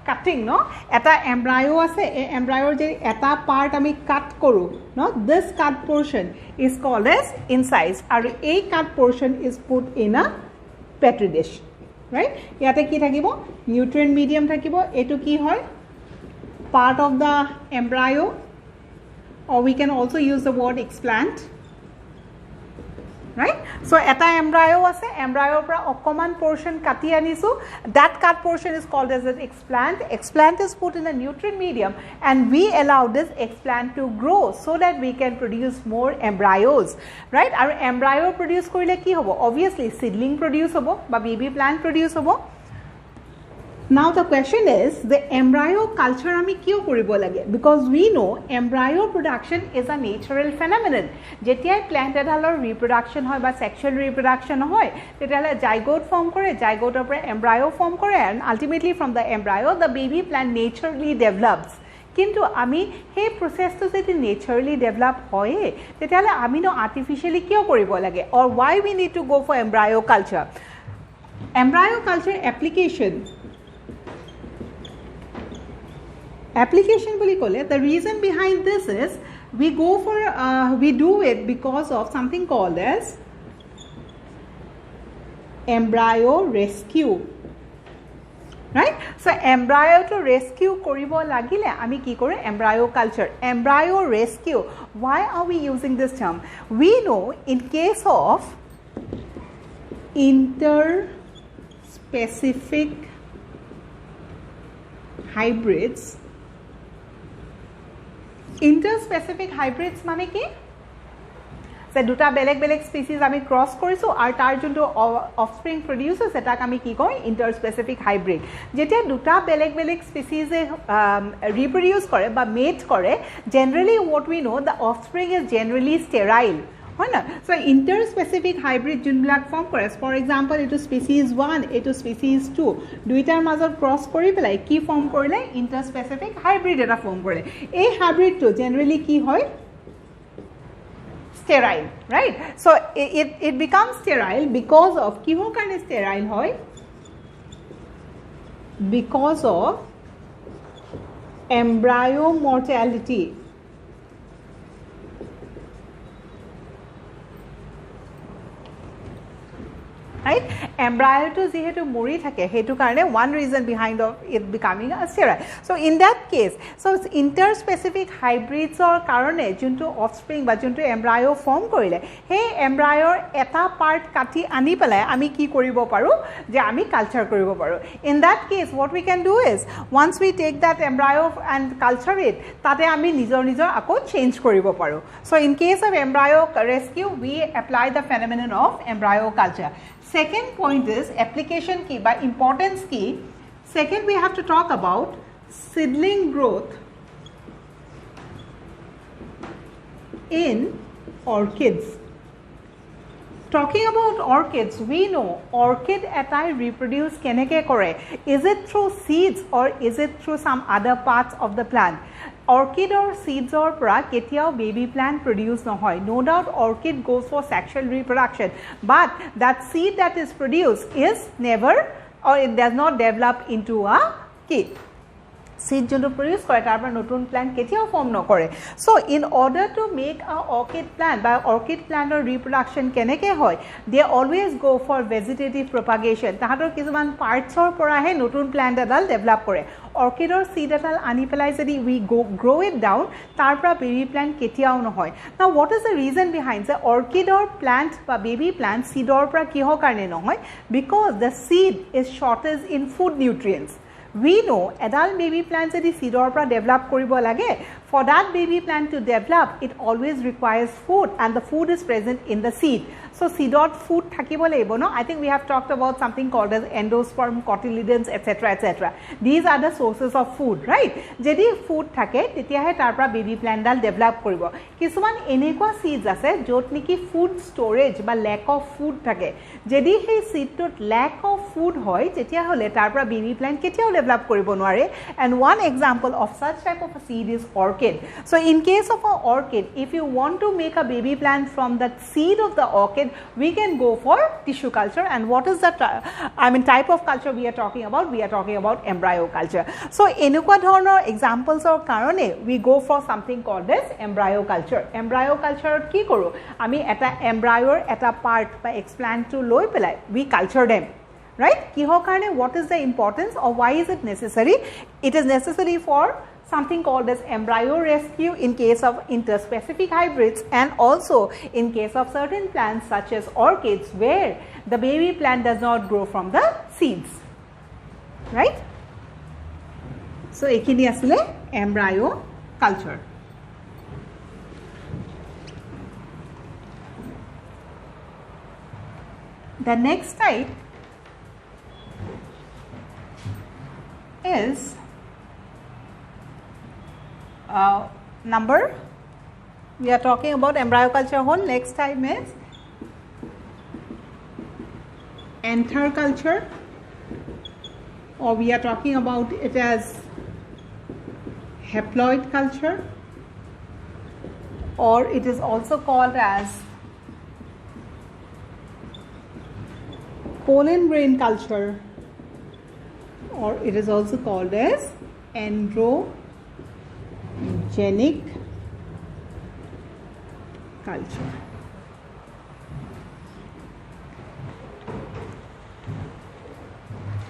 Cutting, no? Eta embryo ase, embryo je eta part ami cut koru, no? This cut portion is called as incise, and a cut portion is put in a petri dish. Right? Yate ki thakibo? Nutrient medium thakibo. Etu ki hoy? Part of the embryo, or we can also use the word explant. Right? So eta embryo ase, embryo pra okoman portion kati anisu. That cut portion is called as an explant. Explant is put in a nutrient medium, and we allow this explant to grow so that we can produce more embryos. Right? Our embryo produce korile ki hobo? Obviously seedling produce hobo ba baby plant produce hobo. Now the question is, the embryo culture ami kyo koribo lage? Because we know embryo production is a natural phenomenon. Jetia plant edalor reproduction hoy ba sexual reproduction hoy, tetale zygote form kore, zygote opor embryo form kore, and ultimately from the embryo the baby plant naturally develops. Kintu ami he process to jodi naturally develop hoye, tetale ami no artificially kyo koribo lage, or why we need to go for embryo culture? Embryo culture application boli kole, the reason behind this is we go for we do it because of something called as embryo rescue. right? So embryo to rescue koribo lagile ami ki kore embryo culture. Embryo rescue, why are we using this term? We know in case of interspecific hybrids mane ki যে দুটা বেলেগ বেলেগ স্পিচিজ আমি cross কৰিছোঁ আৰু তাৰ যোনটো অফস্প্ৰিং producers attack আমি কি কওঁ ইণ্টাৰস্পেচিফিক হাইব্ৰিড যেতিয়া দুটা বেলেগ বেলেগ স্পিচিজে ৰিপ্ৰডিউচ কৰে বা মেট কৰে generally what we know' the offspring is generally sterile হয় না চ' ইণ্টাৰস্পেচিফিক হাইব্ৰিড যোনবিলাক ফৰ্ম কৰে ফৰ এক্সাম্পল এইটো স্পিচিজ 1 এইটো স্পিচিজ 2 দুইটাৰ মাজত ক্ৰছ কৰি পেলাই কি ফৰ্ম কৰিলে ইণ্টাৰস্পেচিফিক হাইব্ৰিড এটা ফৰ্ম কৰিলে এই হাইব্ৰিডটো জেনেৰেলি কি হয় sterile, right? So it becomes sterile because of kihor karone sterile hoy because of embryo mortality. Right? Embryo to jihetu mori thake hetu karone one reason behind of it becoming a sterile. So in that case, so interspecific hybrids or karone juntu offspring ba juntu embryo form korile he embryo eta part kati ani pelai ami ki koribo paru je ami culture koribo paru. In that case what we can do is once we take that embryo and culture it tate ami nijor ako change koribo paru. So in case of embryo rescue we apply the phenomenon of embryo culture. Second point is application key by importance key. Second we have to talk about seedling growth in orchids. Talking about orchids, we know orchid etai reproduce keneke kore. Is it through seeds or is it through some other parts of the plant? Orchid or seeds or pra ketiao baby plant produce no hoy. No doubt orchid goes for sexual reproduction, but that seed that is produced is never or it does not develop into a kid. Seed junto produce kore tar par notun plant ketiao form no kore. So in order to make a orchid plant by orchid plant or reproduction keneke hoy they always go for vegetative propagation. Tahator kisuman parts or pora he notun plant edal develop kore. Orchid or seed etal ani pelai jodi we grow it down tar pra baby plant ketiao no hoy. Now what is the reason behind the orchid or plant ba baby plant seed or pra kiho karone no hoy? Because the seed is shortage in food nutrients. We know adult baby plants jodi seed or pra develop koribo lage for that baby plant to develop it always requires food and the food is present in the seed. So seedot food thakibo laibo no. I think we have talked about something called as endosperm, cotyledons, etc. etc. These are the sources of food, right? Jedi food thake tetia he tar pra baby plant dal develop koribo. Kisuman enekwa seeds ase jot niki food storage ba lack of food thake. Jedi he seed tot lack of food hoy tetia hole tar pra baby plant ketiao develop koribo nware. And one example of such type of a seed is orchid. So in case of an orchid, if you want to make a baby plant from the seed of the orchid, we can go for tissue culture. And what is the type of culture we are talking about? We are talking about embryo culture. So enukwa dhoroner examples or karone we go for something called as embryo culture. Embryo culture ki koru ami eta embryo eta part by explant to loi pelai we culture them. Right? Kiho karone what is the importance or why is it necessary? It is necessary for something called as embryo rescue in case of interspecific hybrids and also in case of certain plants such as orchids where the baby plant does not grow from the seeds. Right? So ekini asile embryo culture. The next type is number. We are talking about embryo culture whole. Next time is anther culture, or we are talking about it as haploid culture, or it is also called as pollen grain culture, or it is also called as androgenic culture.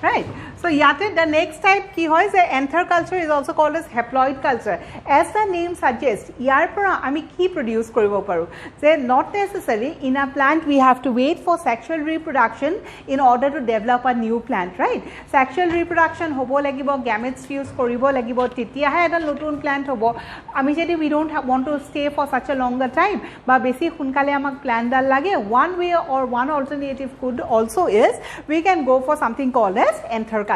Right. So So yate the next type ki hoy je anther culture is also called as haploid culture. As the name suggests, yar pora ami ki produce koribo paru je not necessarily in a plant we have to wait for sexual reproduction in order to develop a new plant, right? Sexual reproduction hobo lagibo, gametes fuse koribo lagibo, titia ha eta notun plant hobo. Ami jodi we don't want to stay for such a longer time ba besi hunkale amak plant dal lage, one way or one alternative could also is we can go for something called as anther culture.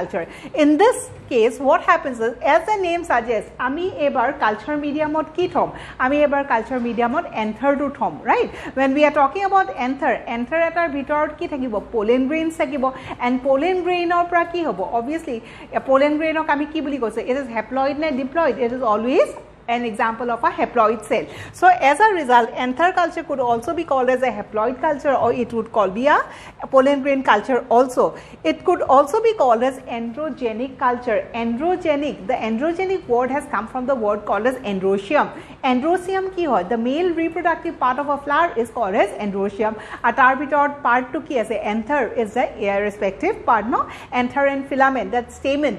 In this case what happens is, as the name suggests, ami ebar culture medium ot ki thom, ami ebar culture medium ot anther to thom, right? When we are talking about anther etar bhitorot ki thakibo, pollen grains thakibo, and pollen grain or pra ki hobo, obviously a pollen grain ok ami ki boli koise, it is haploid na diploid, it is always an example of a haploid cell. So as a result, anther culture could also be called as a haploid culture, or it would be a pollen grain culture also. It could also be called as androgenic culture. Androgenic, the androgenic word has come from the word called as androecium. Androecium ki hoy, the male reproductive part of a flower is called as androecium. Atar bhitor part to ki ase, anther is the respective part, no? Anther and filament, that stamen.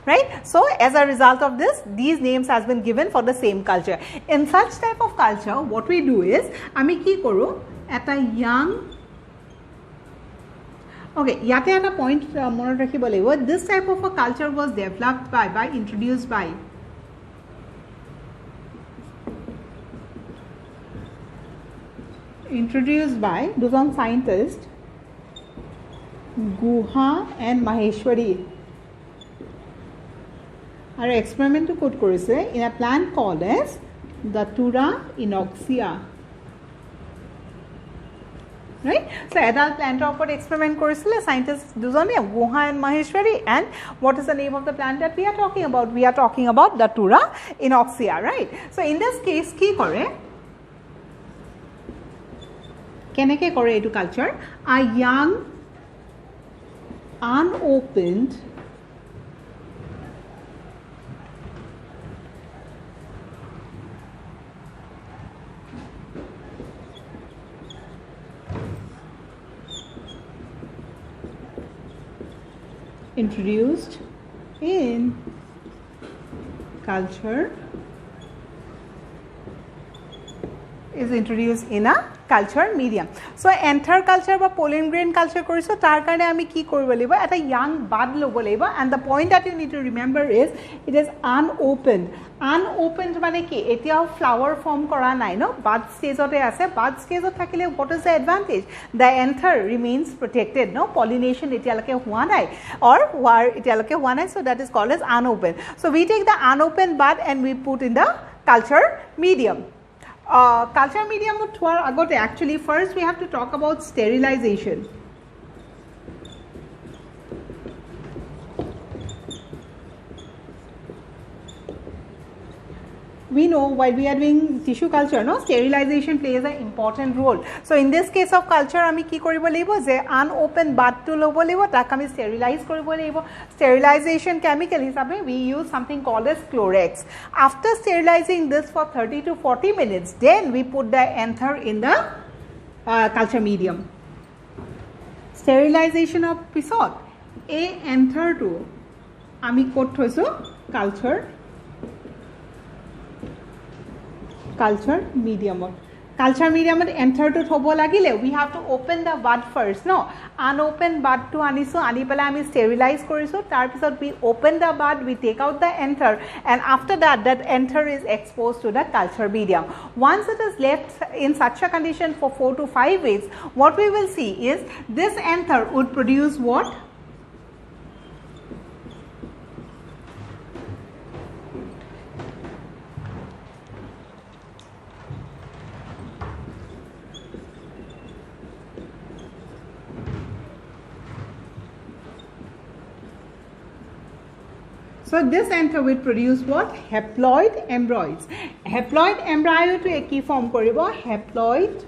Right? So as a result of this, these names has been given for the same culture. In such type of culture, what we do is, ami ki koru, at a young, okay, yate eta point monot rakhibo lagibo, this type of a culture was developed by introduced by dujon scientists, Guha and Maheshwari. Our experiment to put korise in a plant called as Datura inoxia. Right? So adult plant opor experiment korisile scientists dujone, Guha and Maheshwari, and what is the name of the plant that we are talking about? We are talking about Datura inoxia, right? So in this case ki kore, keneke kore etu culture, a young unopened introduced in culture is introduced in a culture medium. So anther culture ba pollen grain culture koriso, tar karone ami ki koribo lagibo, eta young bud lobo lagibo, and the point that you need to remember is it is unopened. Unopened mane ki etia flower form kora nai, no, bud stage ote ase. Bud stage ot thakile what is the advantage? The anther remains protected, no, pollination etialake hua nai, or war etialake hua nai, so that is called as unopened. So we take the unopened bud and we put in the culture medium. Culture medium agote, actually first we have to talk about sterilization. We know while we are doing tissue culture, no, sterilization plays an important role. So in this case of culture, ami ki koribo lagibo je unopened bud to lobo lagibo, tak ami sterilize koribo lagibo. Sterilization chemical hisabe we use something called as Chlorex. After sterilizing this for 30 to 40 minutes, then we put the anther in the culture medium. Sterilization of pisot a anther to ami kot thoiso culture medium. Culture medium anther to thobo lagile, we have to open the bud first, no, unopened bud to aniso, ani pela ami sterilize koriso, tar pisot we open the bud, we take out the anther, and after that anther is exposed to the culture medium. Once it is left in such a condition for 4 to 5 weeks, what we will see is this anther would produce what? So this anther will produce what? Haploid embryos. Haploid embryo to a key form koribo, haploid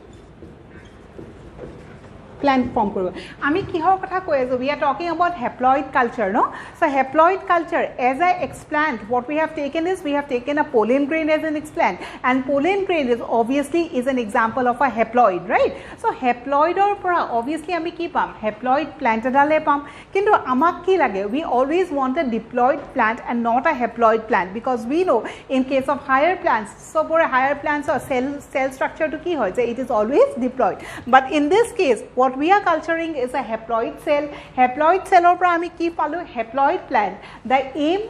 plant form koribo ami kihor kotha koi aso we are talking about haploid culture no so haploid culture as a explant what we have taken is we have taken a pollen grain as an explant and pollen grain is obviously is an example of a haploid right so haploid or pora obviously ami ki pam haploid plant edale pam kintu amak ki lage we always want a diploid plant and not a haploid plant because we know in case of higher plants so for higher plants or cell structure to ki hoy it is always diploid but in this case what we are culturing is a haploid cell or pora ami ki palu haploid plant the aim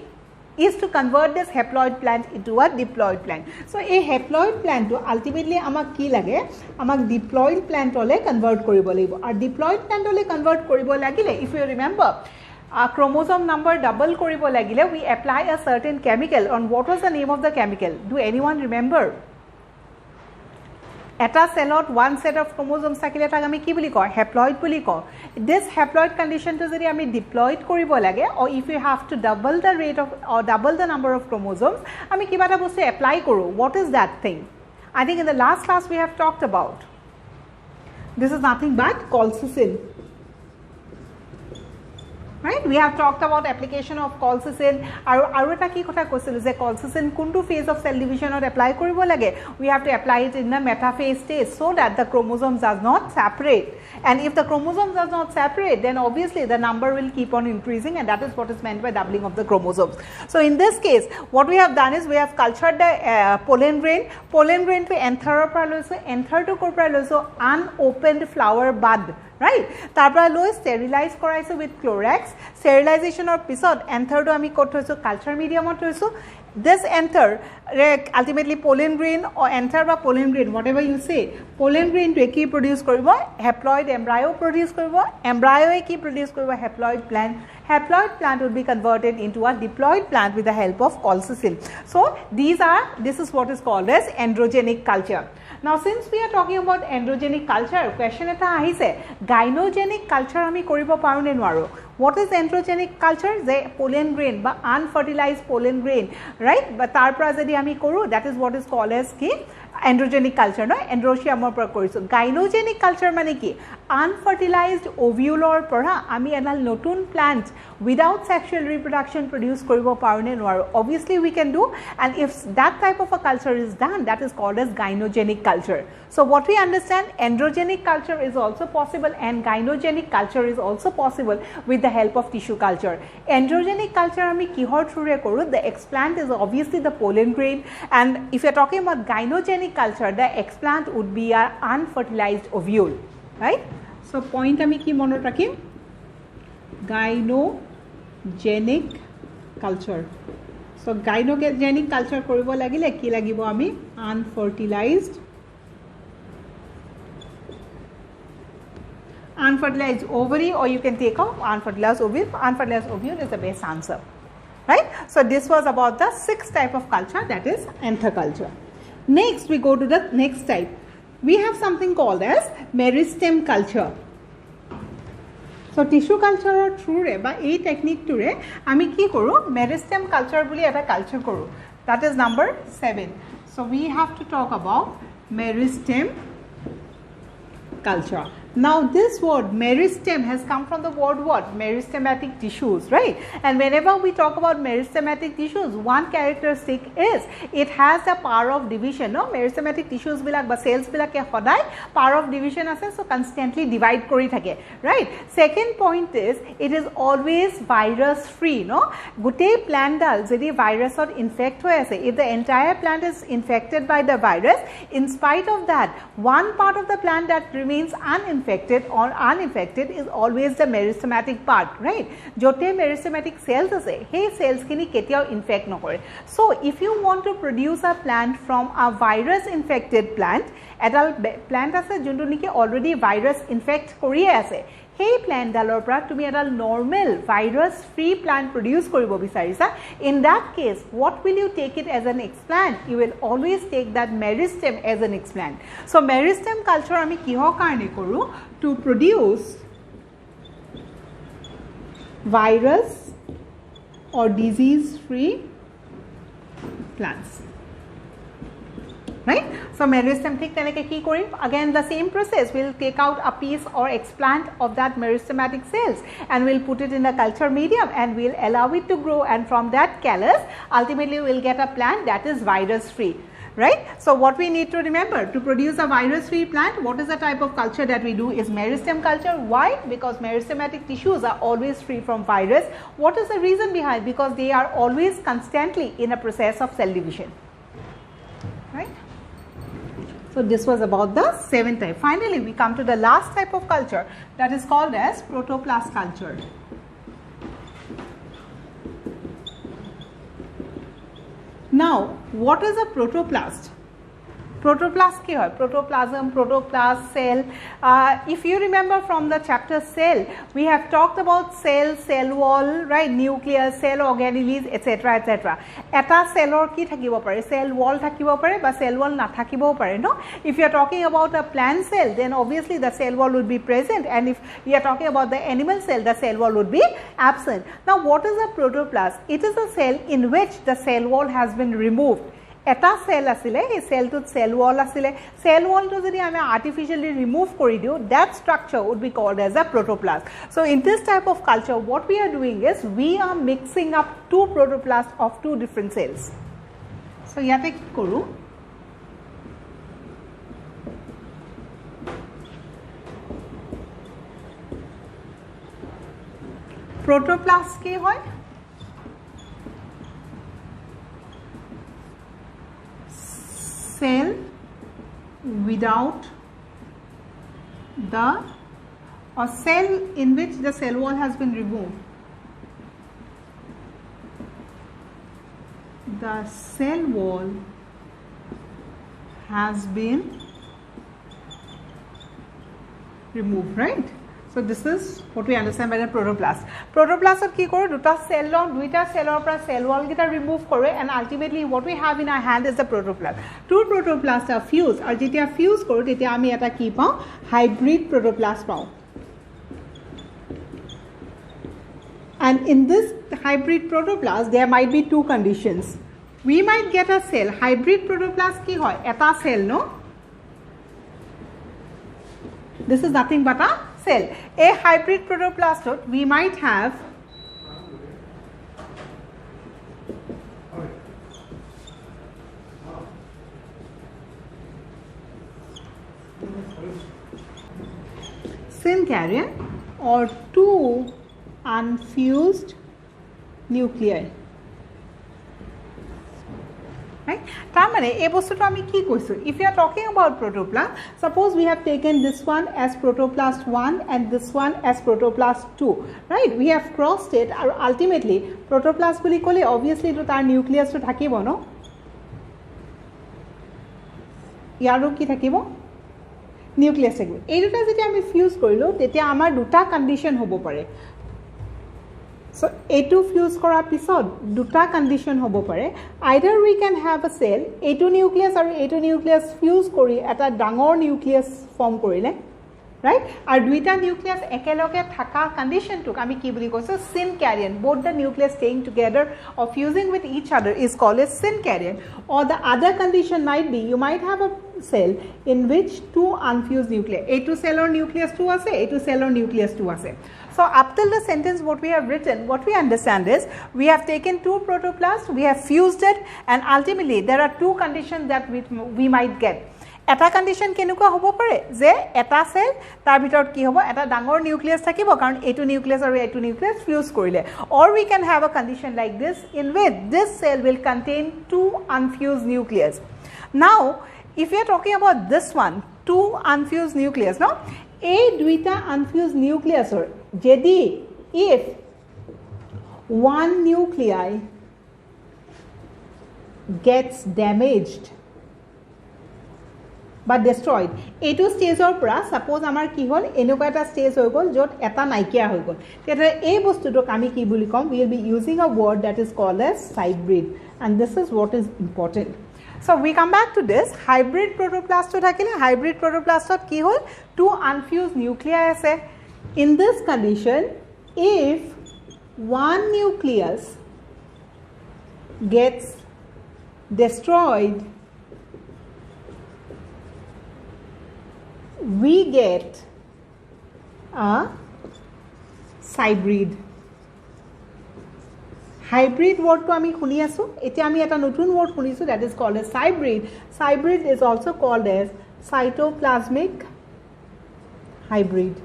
is to convert this haploid plant into a diploid plant so a haploid plant to ultimately amak ki lage amak diploid plant ole convert koribo lagibo ar diploid plant ole convert koribo lagile if you remember chromosome number double koribo lagile we apply a certain chemical on what was the name of the chemical do anyone remember eta cellot one set of chromosomes thakile tak ami ki boli koy haploid boli koy this haploid condition to jodi ami diploid koribo lage or if you have to double the rate of or double the number of chromosomes ami kiba ta bostu apply koru what is that thing I think in the last class we have talked about this is nothing but colchicine right we have talked about application of colchicine aru eta ki kotha koisil je colchicine kuntu phase of cell division or apply koribo lage we have to apply it in the metaphase stage so that the chromosomes does not separate and if the chromosomes does not separate then obviously the number will keep on increasing and that is what is meant by doubling of the chromosomes so in this case what we have done is we have cultured the pollen grain to anther par loiso anther to kor par loiso unopened flower bud right tarpara loi sterilize koraiso with Chlorax sterilization or pisot anther to ami kot hoiso culture medium ot hoiso this anther ultimately pollen grain or anther ba pollen grain whatever you say pollen grain to ki produce koribo haploid embryo produce koribo embryo e ki produce koribo haploid plant will be converted into a diploid plant with the help of colchicine so this is what is called as androgenic culture now since we are talking about androgenic culture question eta ahise gynogenic culture ami koribo paru ne nwaro what is androgenic culture the pollen grain ba unfertilized pollen grain right but tar pra jodi ami koru that is what is called as ki androgenic culture no androecium or koriso gynogenic culture mane ki unfertilized ovule or pora ami anal notun plant without sexual reproduction produce koribo paru ne nwaro obviously we can do and if that type of a culture is done that is called as gynogenic culture so what we understand androgenic culture is also possible and gynogenic culture is also possible with the help of tissue culture androgenic culture ami kihor through re koru the explant is obviously the pollen grain and if you are talking about gynogenic culture the explant would be an unfertilized ovule right so point ami ki monot rakhim gynogenic culture so gynogenic culture koribo lagile ki lagibo ami unfertilized ovary or you can take out unfertilized ovule is the best answer right so this was about the sixth type of culture that is anther culture next we go to the next type we have something called as meristem culture so tissue culture or through re ba ei technique to re ami ki koru meristem culture boli eta culture koru that is number 7 so we have to talk about meristem culture now this word meristem has come from the word what meristematic tissues right and whenever we talk about meristematic tissues one characteristic is it has the power of division no meristematic tissues bilak ba cells bilak ke hodai power of division ase so constantly divide kori thake right second point is it is always virus free no gutei plant dal jodi virus or infect hoy ase if the entire plant is infected by the virus in spite of that one part of the plant that remains uninfected or unaffected is always the meristematic part right jote meristematic cells ase hey cells kini ketiao infect nokore so if you want to produce a plant from a virus infected plant adult plant ase juntu niki already virus infect kori ase hey plant dalor pra tumi adal normal virus free plant produce koribo bisarisa in that case what will you take it as an explant you will always take that meristem as an explant so meristem culture ami kihor karone koru to produce virus or disease free plants right? So meristem thik teneke ki korim, again the same process, we'll take out a piece or explant of that meristematic cells and we'll put it in a culture medium and we'll allow it to grow, and from that callus ultimately we'll get a plant that is virus free, right? So what we need to remember, to produce a virus free plant, what is the type of culture that we do is meristem culture. Why? Because meristematic tissues are always free from virus. What is the reason behind? Because they are always constantly in a process of cell division, right? So this was about the 7th type. Finally, we come to the last type of culture, that is called as protoplast culture. Now, what is a protoplast? Protoplast ki hoy? Protoplasm, protoplast, cell. If you remember from the chapter cell, we have talked about cell, cell wall, right? Nucleus, cell organelles, etc. etc. Eta cellor ki thakibo pare? Cell wall thakibo pare ba cell wall na thakibo pare, no? If you are talking about a plant cell, then obviously the cell wall would be present, and if we are talking about the animal cell, the cell wall would be absent. Now, what is a protoplast? It is a cell in which the cell wall has been removed. এটা cell asile, he cell to cell wall asile, cell wall to jodi ame artificially remove kori diu, that structure would be called as a protoplast. So in this type of culture, what we are doing is we are mixing up two protoplasts of two different cells. So yate ki koru, protoplast ki hoy? Cell without the, or cell in which the cell wall has been removed. The cell wall has been removed, right? So this is what we understand by the protoplast. Protoplast ki kore, duta cell lo, duita cellor pra cell wall kita remove kore, and ultimately what we have in our hand is the protoplast. Two protoplasts are fused, and jetia fuse kore, tetia ami eta ki pao, hybrid protoplast pao. And in this hybrid protoplast, there might be two conditions. We might get a cell, hybrid protoplast ki hoy, eta cell, no? This is nothing but a cell. A hybrid protoplast, we might have synkaryon or two unfused nuclei. Right? If you are talking about protoplast, suppose we have taken this one as protoplast 1 and this one as protoplast 2, right? We have crossed it, or ultimately protoplast boli kole obviously to tar nucleus to thakibo, no? Yaru ki thakibo? Nucleus thakibo. Ei duta jeti ami fuse korilo, tetia amar duta condition hobo pare. So, A2 fuse kora pisod, duta condition hobo pare. Either we can have a cell, A2 nucleus or A2 nucleus fuse kori at a dangor nucleus form korile, right? Or duita nucleus ekeloge thaka condition to kami ki boli koiso synkaryon. Both the nucleus staying together or fusing with each other is called as synkaryon. Or the other condition might be, you might have a cell in which two unfused nuclei, A2 cell or nucleus 2 ase, A2 cell or nucleus 2 ase. So up till the sentence what we have written, what we understand is we have taken two protoplasts, we have fused it, and ultimately there are two conditions that we might get. Eta condition kenuka hobo pare je eta cell tar bitor ki hobo eta dangor nucleus thakibo karon A2 nucleus or A2 nucleus fuse korile, or we can have a condition like this in which this cell will contain two unfused nucleus. Now if we are talking about this one, two unfused nucleus, no, a duita unfused nucleus or jedi if one nuclei gets damaged but destroyed, A2 stage or pra suppose amar ki hol enuka eta stage hoy gol jot eta naikia hoy gol, teta ei bostu to ami ki boli kom, we will be using a word that is called as hybrid, and this is what is important. So we come back to this hybrid protoplast to thakile, hybrid protoplast ki hol two unfused nuclei ase. In this condition, if one nucleus gets destroyed we get a hybrid. Hybrid word to ami khuni asu. Etia ami eta notun word khunisu that is called as hybrid. Hybrid is also called as cytoplasmic hybrid.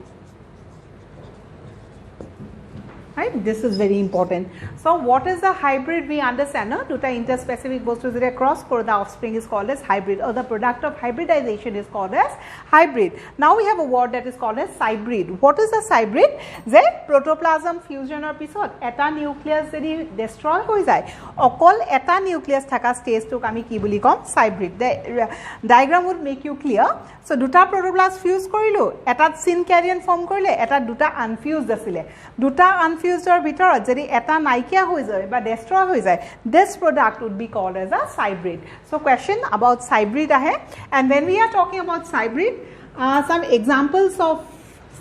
Right? This is very important. So, what is the hybrid? We understand, no? Duta interspecific bostu jodi cross kore the offspring is called as hybrid, or the product of hybridization is called as hybrid. Now, we have a word that is called as hybrid. What is the hybrid? The protoplasm fusion or pisot eta nucleus jodi destroy hoi jay, okol eta nucleus thaka stage to kami ki boli kom hybrid. The diagram would make you clear. So, duta protoplast fuse korilu, eta syncaryon form korile, eta duta unfused asile. Duta unfused or bitorat jodi eta naikia hoi jay ba destroy hoi jay, this product would be called as a hybrid. So, question about hybrid ahe, and when we are talking about hybrid, some examples of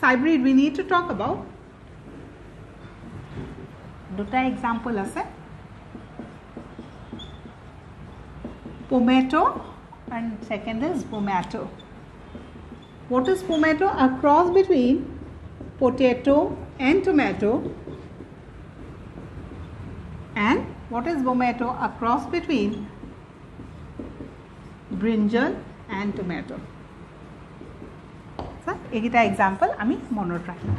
hybrid we need to talk about. Duta example ase, pomato and second is pomato. What is pomato? A cross between potato and tomato. And what is pomato? A cross between brinjal and tomato. So, ekita example ami monot rakhna.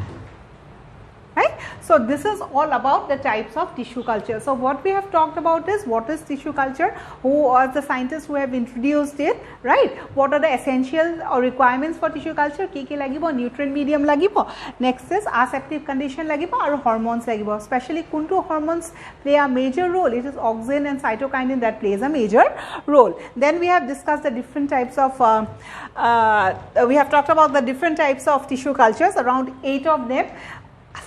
Right? So, this is all about the types of tissue culture. So, what we have talked about is what is tissue culture, who are the scientists who have introduced it, right? What are the essential or requirements for tissue culture, ki lagibo, nutrient medium lagibo, next is aseptic condition lagibo, or hormones lagibo, especially kuntu hormones play a major role. It is auxin and cytokinin that plays a major role. Then we have discussed the different types of, we have talked about the different types of tissue cultures, around 8 of them.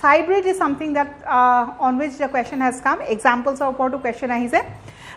Hybrid is something that on which the question has come. Examples of what to question I said.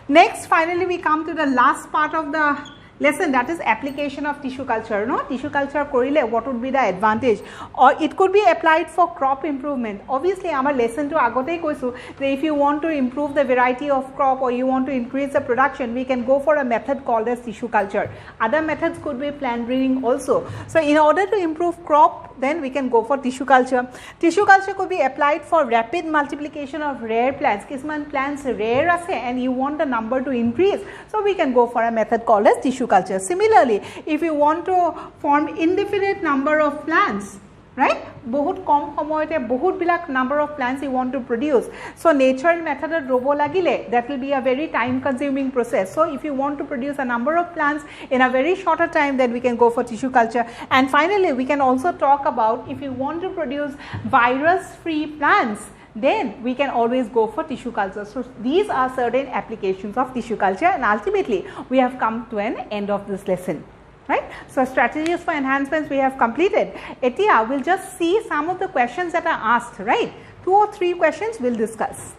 Next, finally, we come to the last part of the lesson, that is application of tissue culture. No, tissue culture korile, what would be the advantage, or it could be applied for crop improvement. Obviously, our lesson to agote koisu, if you want to improve the variety of crop or you want to increase the production, we can go for a method called as tissue culture. Other methods could be plant breeding also. So, in order to improve crop, then we can go for tissue culture. Tissue culture could be applied for rapid multiplication of rare plants. Kisman plants rare ase and you want the number to increase, so we can go for a method called as tissue culture. Similarly, if you want to form indefinite number of plants, right, bahut kom samoyte bahut bilak number of plants you want to produce, so natural method robo lagile, that will be a very time consuming process. So if you want to produce a number of plants in a very shorter time, then we can go for tissue culture. And finally, we can also talk about if you want to produce virus free plants, then we can always go for tissue culture. So these are certain applications of tissue culture, and ultimately we have come to an end of this lesson. Right? So, strategies for enhancements we have completed. Etia, we'll just see some of the questions that are asked, right? 2 or 3 questions we'll discuss.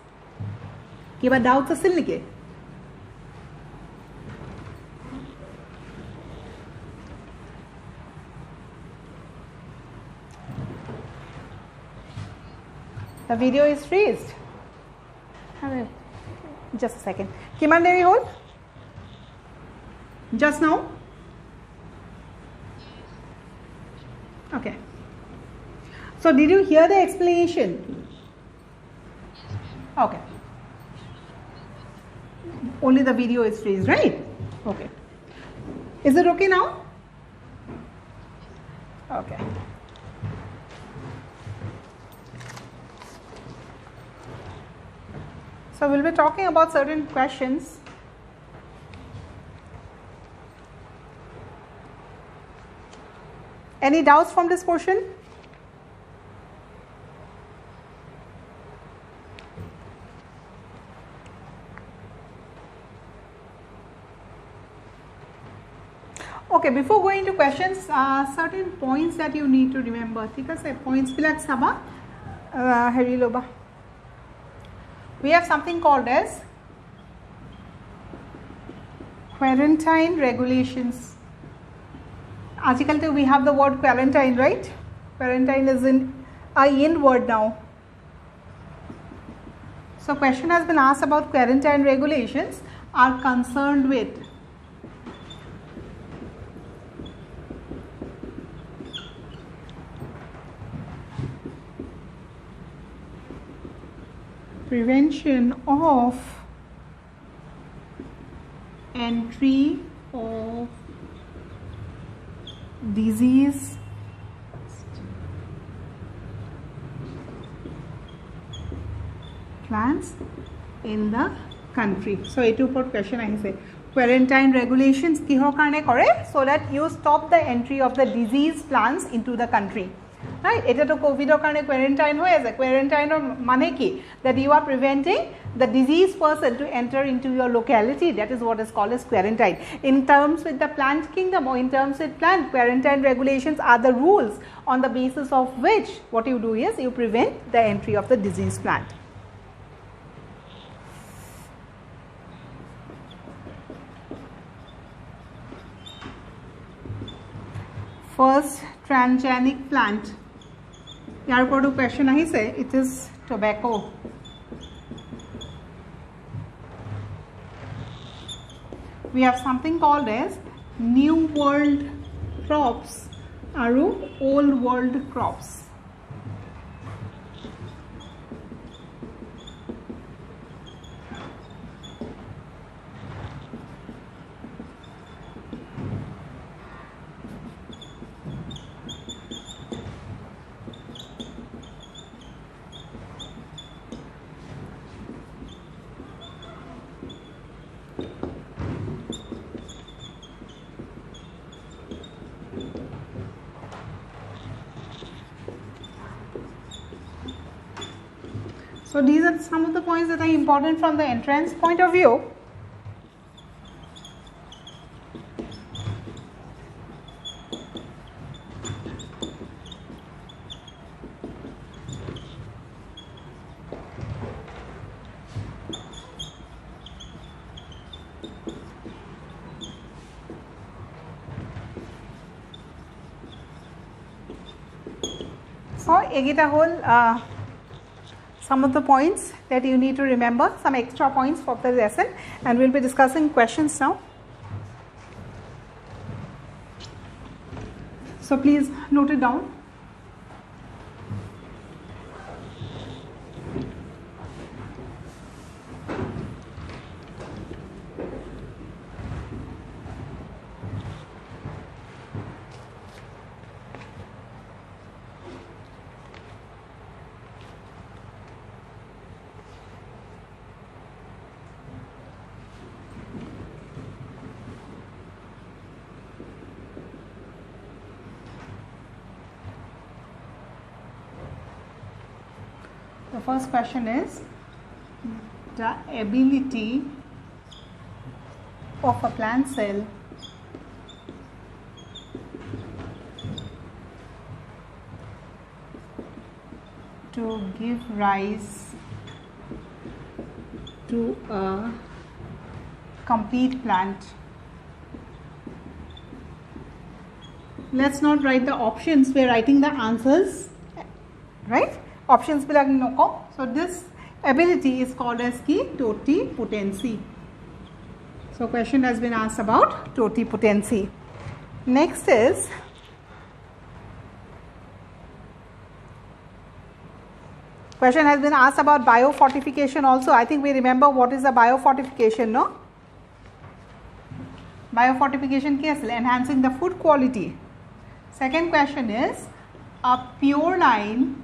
Kiba doubts asil niki? The video is freezed. Just a second. Kiman Devi hold? Just now? Okay. So, did you hear the explanation? Okay. Only the video is freezed, right? Okay. Is it okay now? Okay. So, we will be talking about certain questions. Any doubts from this portion? Okay, before going to questions, certain points that you need to remember. Because points bilak saba heri loba. We have something called as quarantine regulations. Article we have the word quarantine, right? Quarantine is in word now. So, question has been asked about quarantine regulations are concerned with prevention of entry of disease plants in the country. So etu upor question ahise, quarantine regulations kihor karone kore, so that you stop the entry of the disease plants into the country, right? Eta to covid or karone quarantine hoye ase, quarantine or mane ki, that you are preventing the disease person to enter into your locality. That is what is called as quarantine. In terms with the plant kingdom, or in terms with plant, quarantine regulations are the rules on the basis of which what you do is you prevent the entry of the disease plant. First transgenic plant, yar upor question ahise, it is tobacco. We have something called as new world crops aru old world crops. So these are some of the points that are important from the entrance point of view. So egita whole some of the points that you need to remember, some extra points for the lesson, and we will be discussing questions now. So please note it down. The first question is the ability of a plant cell to give rise to a complete plant. Let's not write the options, we are writing the answers, right? Options bilang noko. So this ability is called as ki totipotency. So question has been asked about totipotency. Next is question has been asked about biofortification also. I think we remember what is the biofortification, no? Biofortification ke asle enhancing the food quality. Second question is a pure line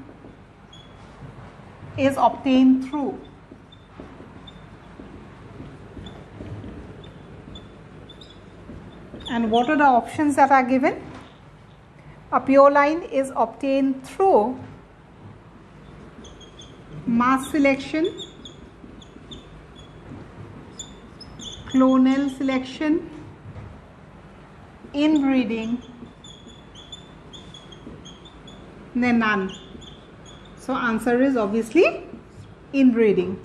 is obtained through and what are the options that are given? A pure line is obtained through mass selection, clonal selection, inbreeding, then none. So answer is obviously inbreeding.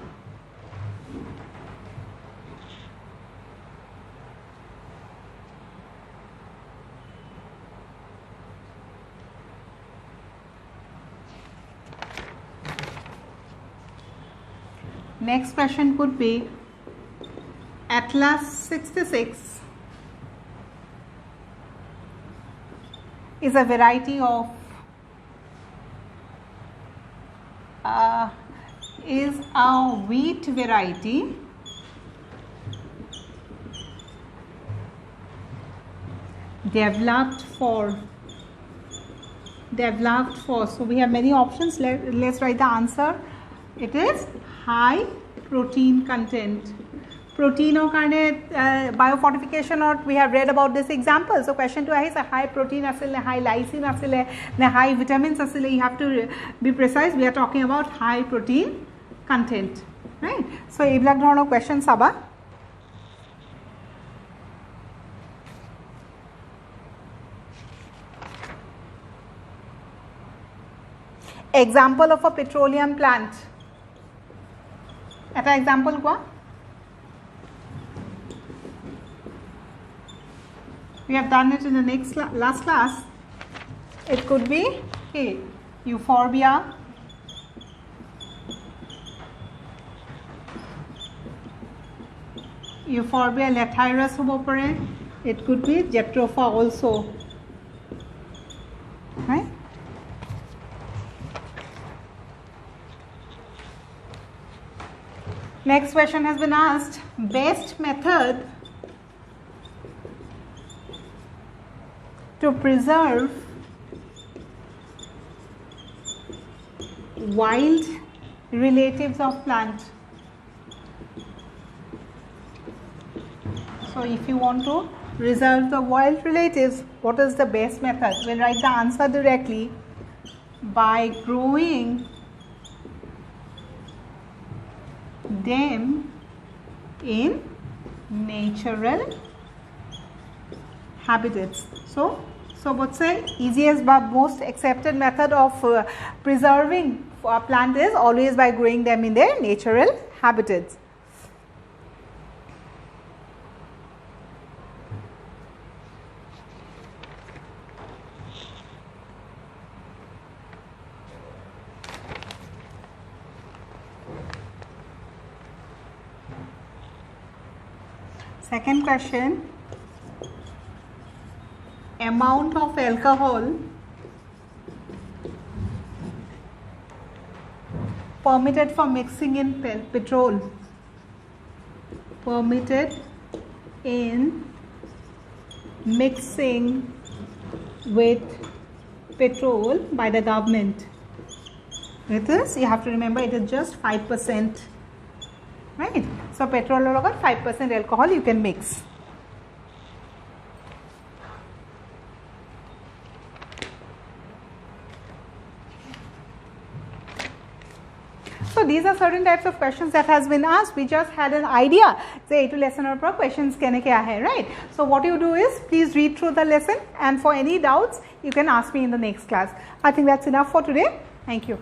Next question could be Atlas 66 is a variety of is a wheat variety developed for, so we have many options. Let's write the answer. It is high protein content. Protein or biofortification, or we have read about this example. So question 2 is a high protein asile, high lysine asile, high vitamins asile. You have to be precise. We are talking about high protein content, right? So এইবিলাক ধৰণৰ question চাবা. Example of a petroleum plant. Eta example কোৱা? We have done it in the last class. It could be euphorbia, lathyrus hobo pare. It could be jatropha also, right? Next question has been asked, best method to preserve wild relatives of plant. So if you want to preserve the wild relatives, what is the best method? We'll write the answer directly. By growing them in natural habitats. So what's the easiest but most accepted method of preserving a plant is always by growing them in their natural habitats. Second question, amount of alcohol permitted for mixing in petrol, permitted in mixing with petrol by the government. With this, you have to remember it is just 5%, right? So petrol or 5% alcohol you can mix. So these are certain types of questions that has been asked. We just had an idea. Say to lesson or questions kene kya hai, right? So what you do is please read through the lesson, and for any doubts you can ask me in the next class. I think that's enough for today. Thank you.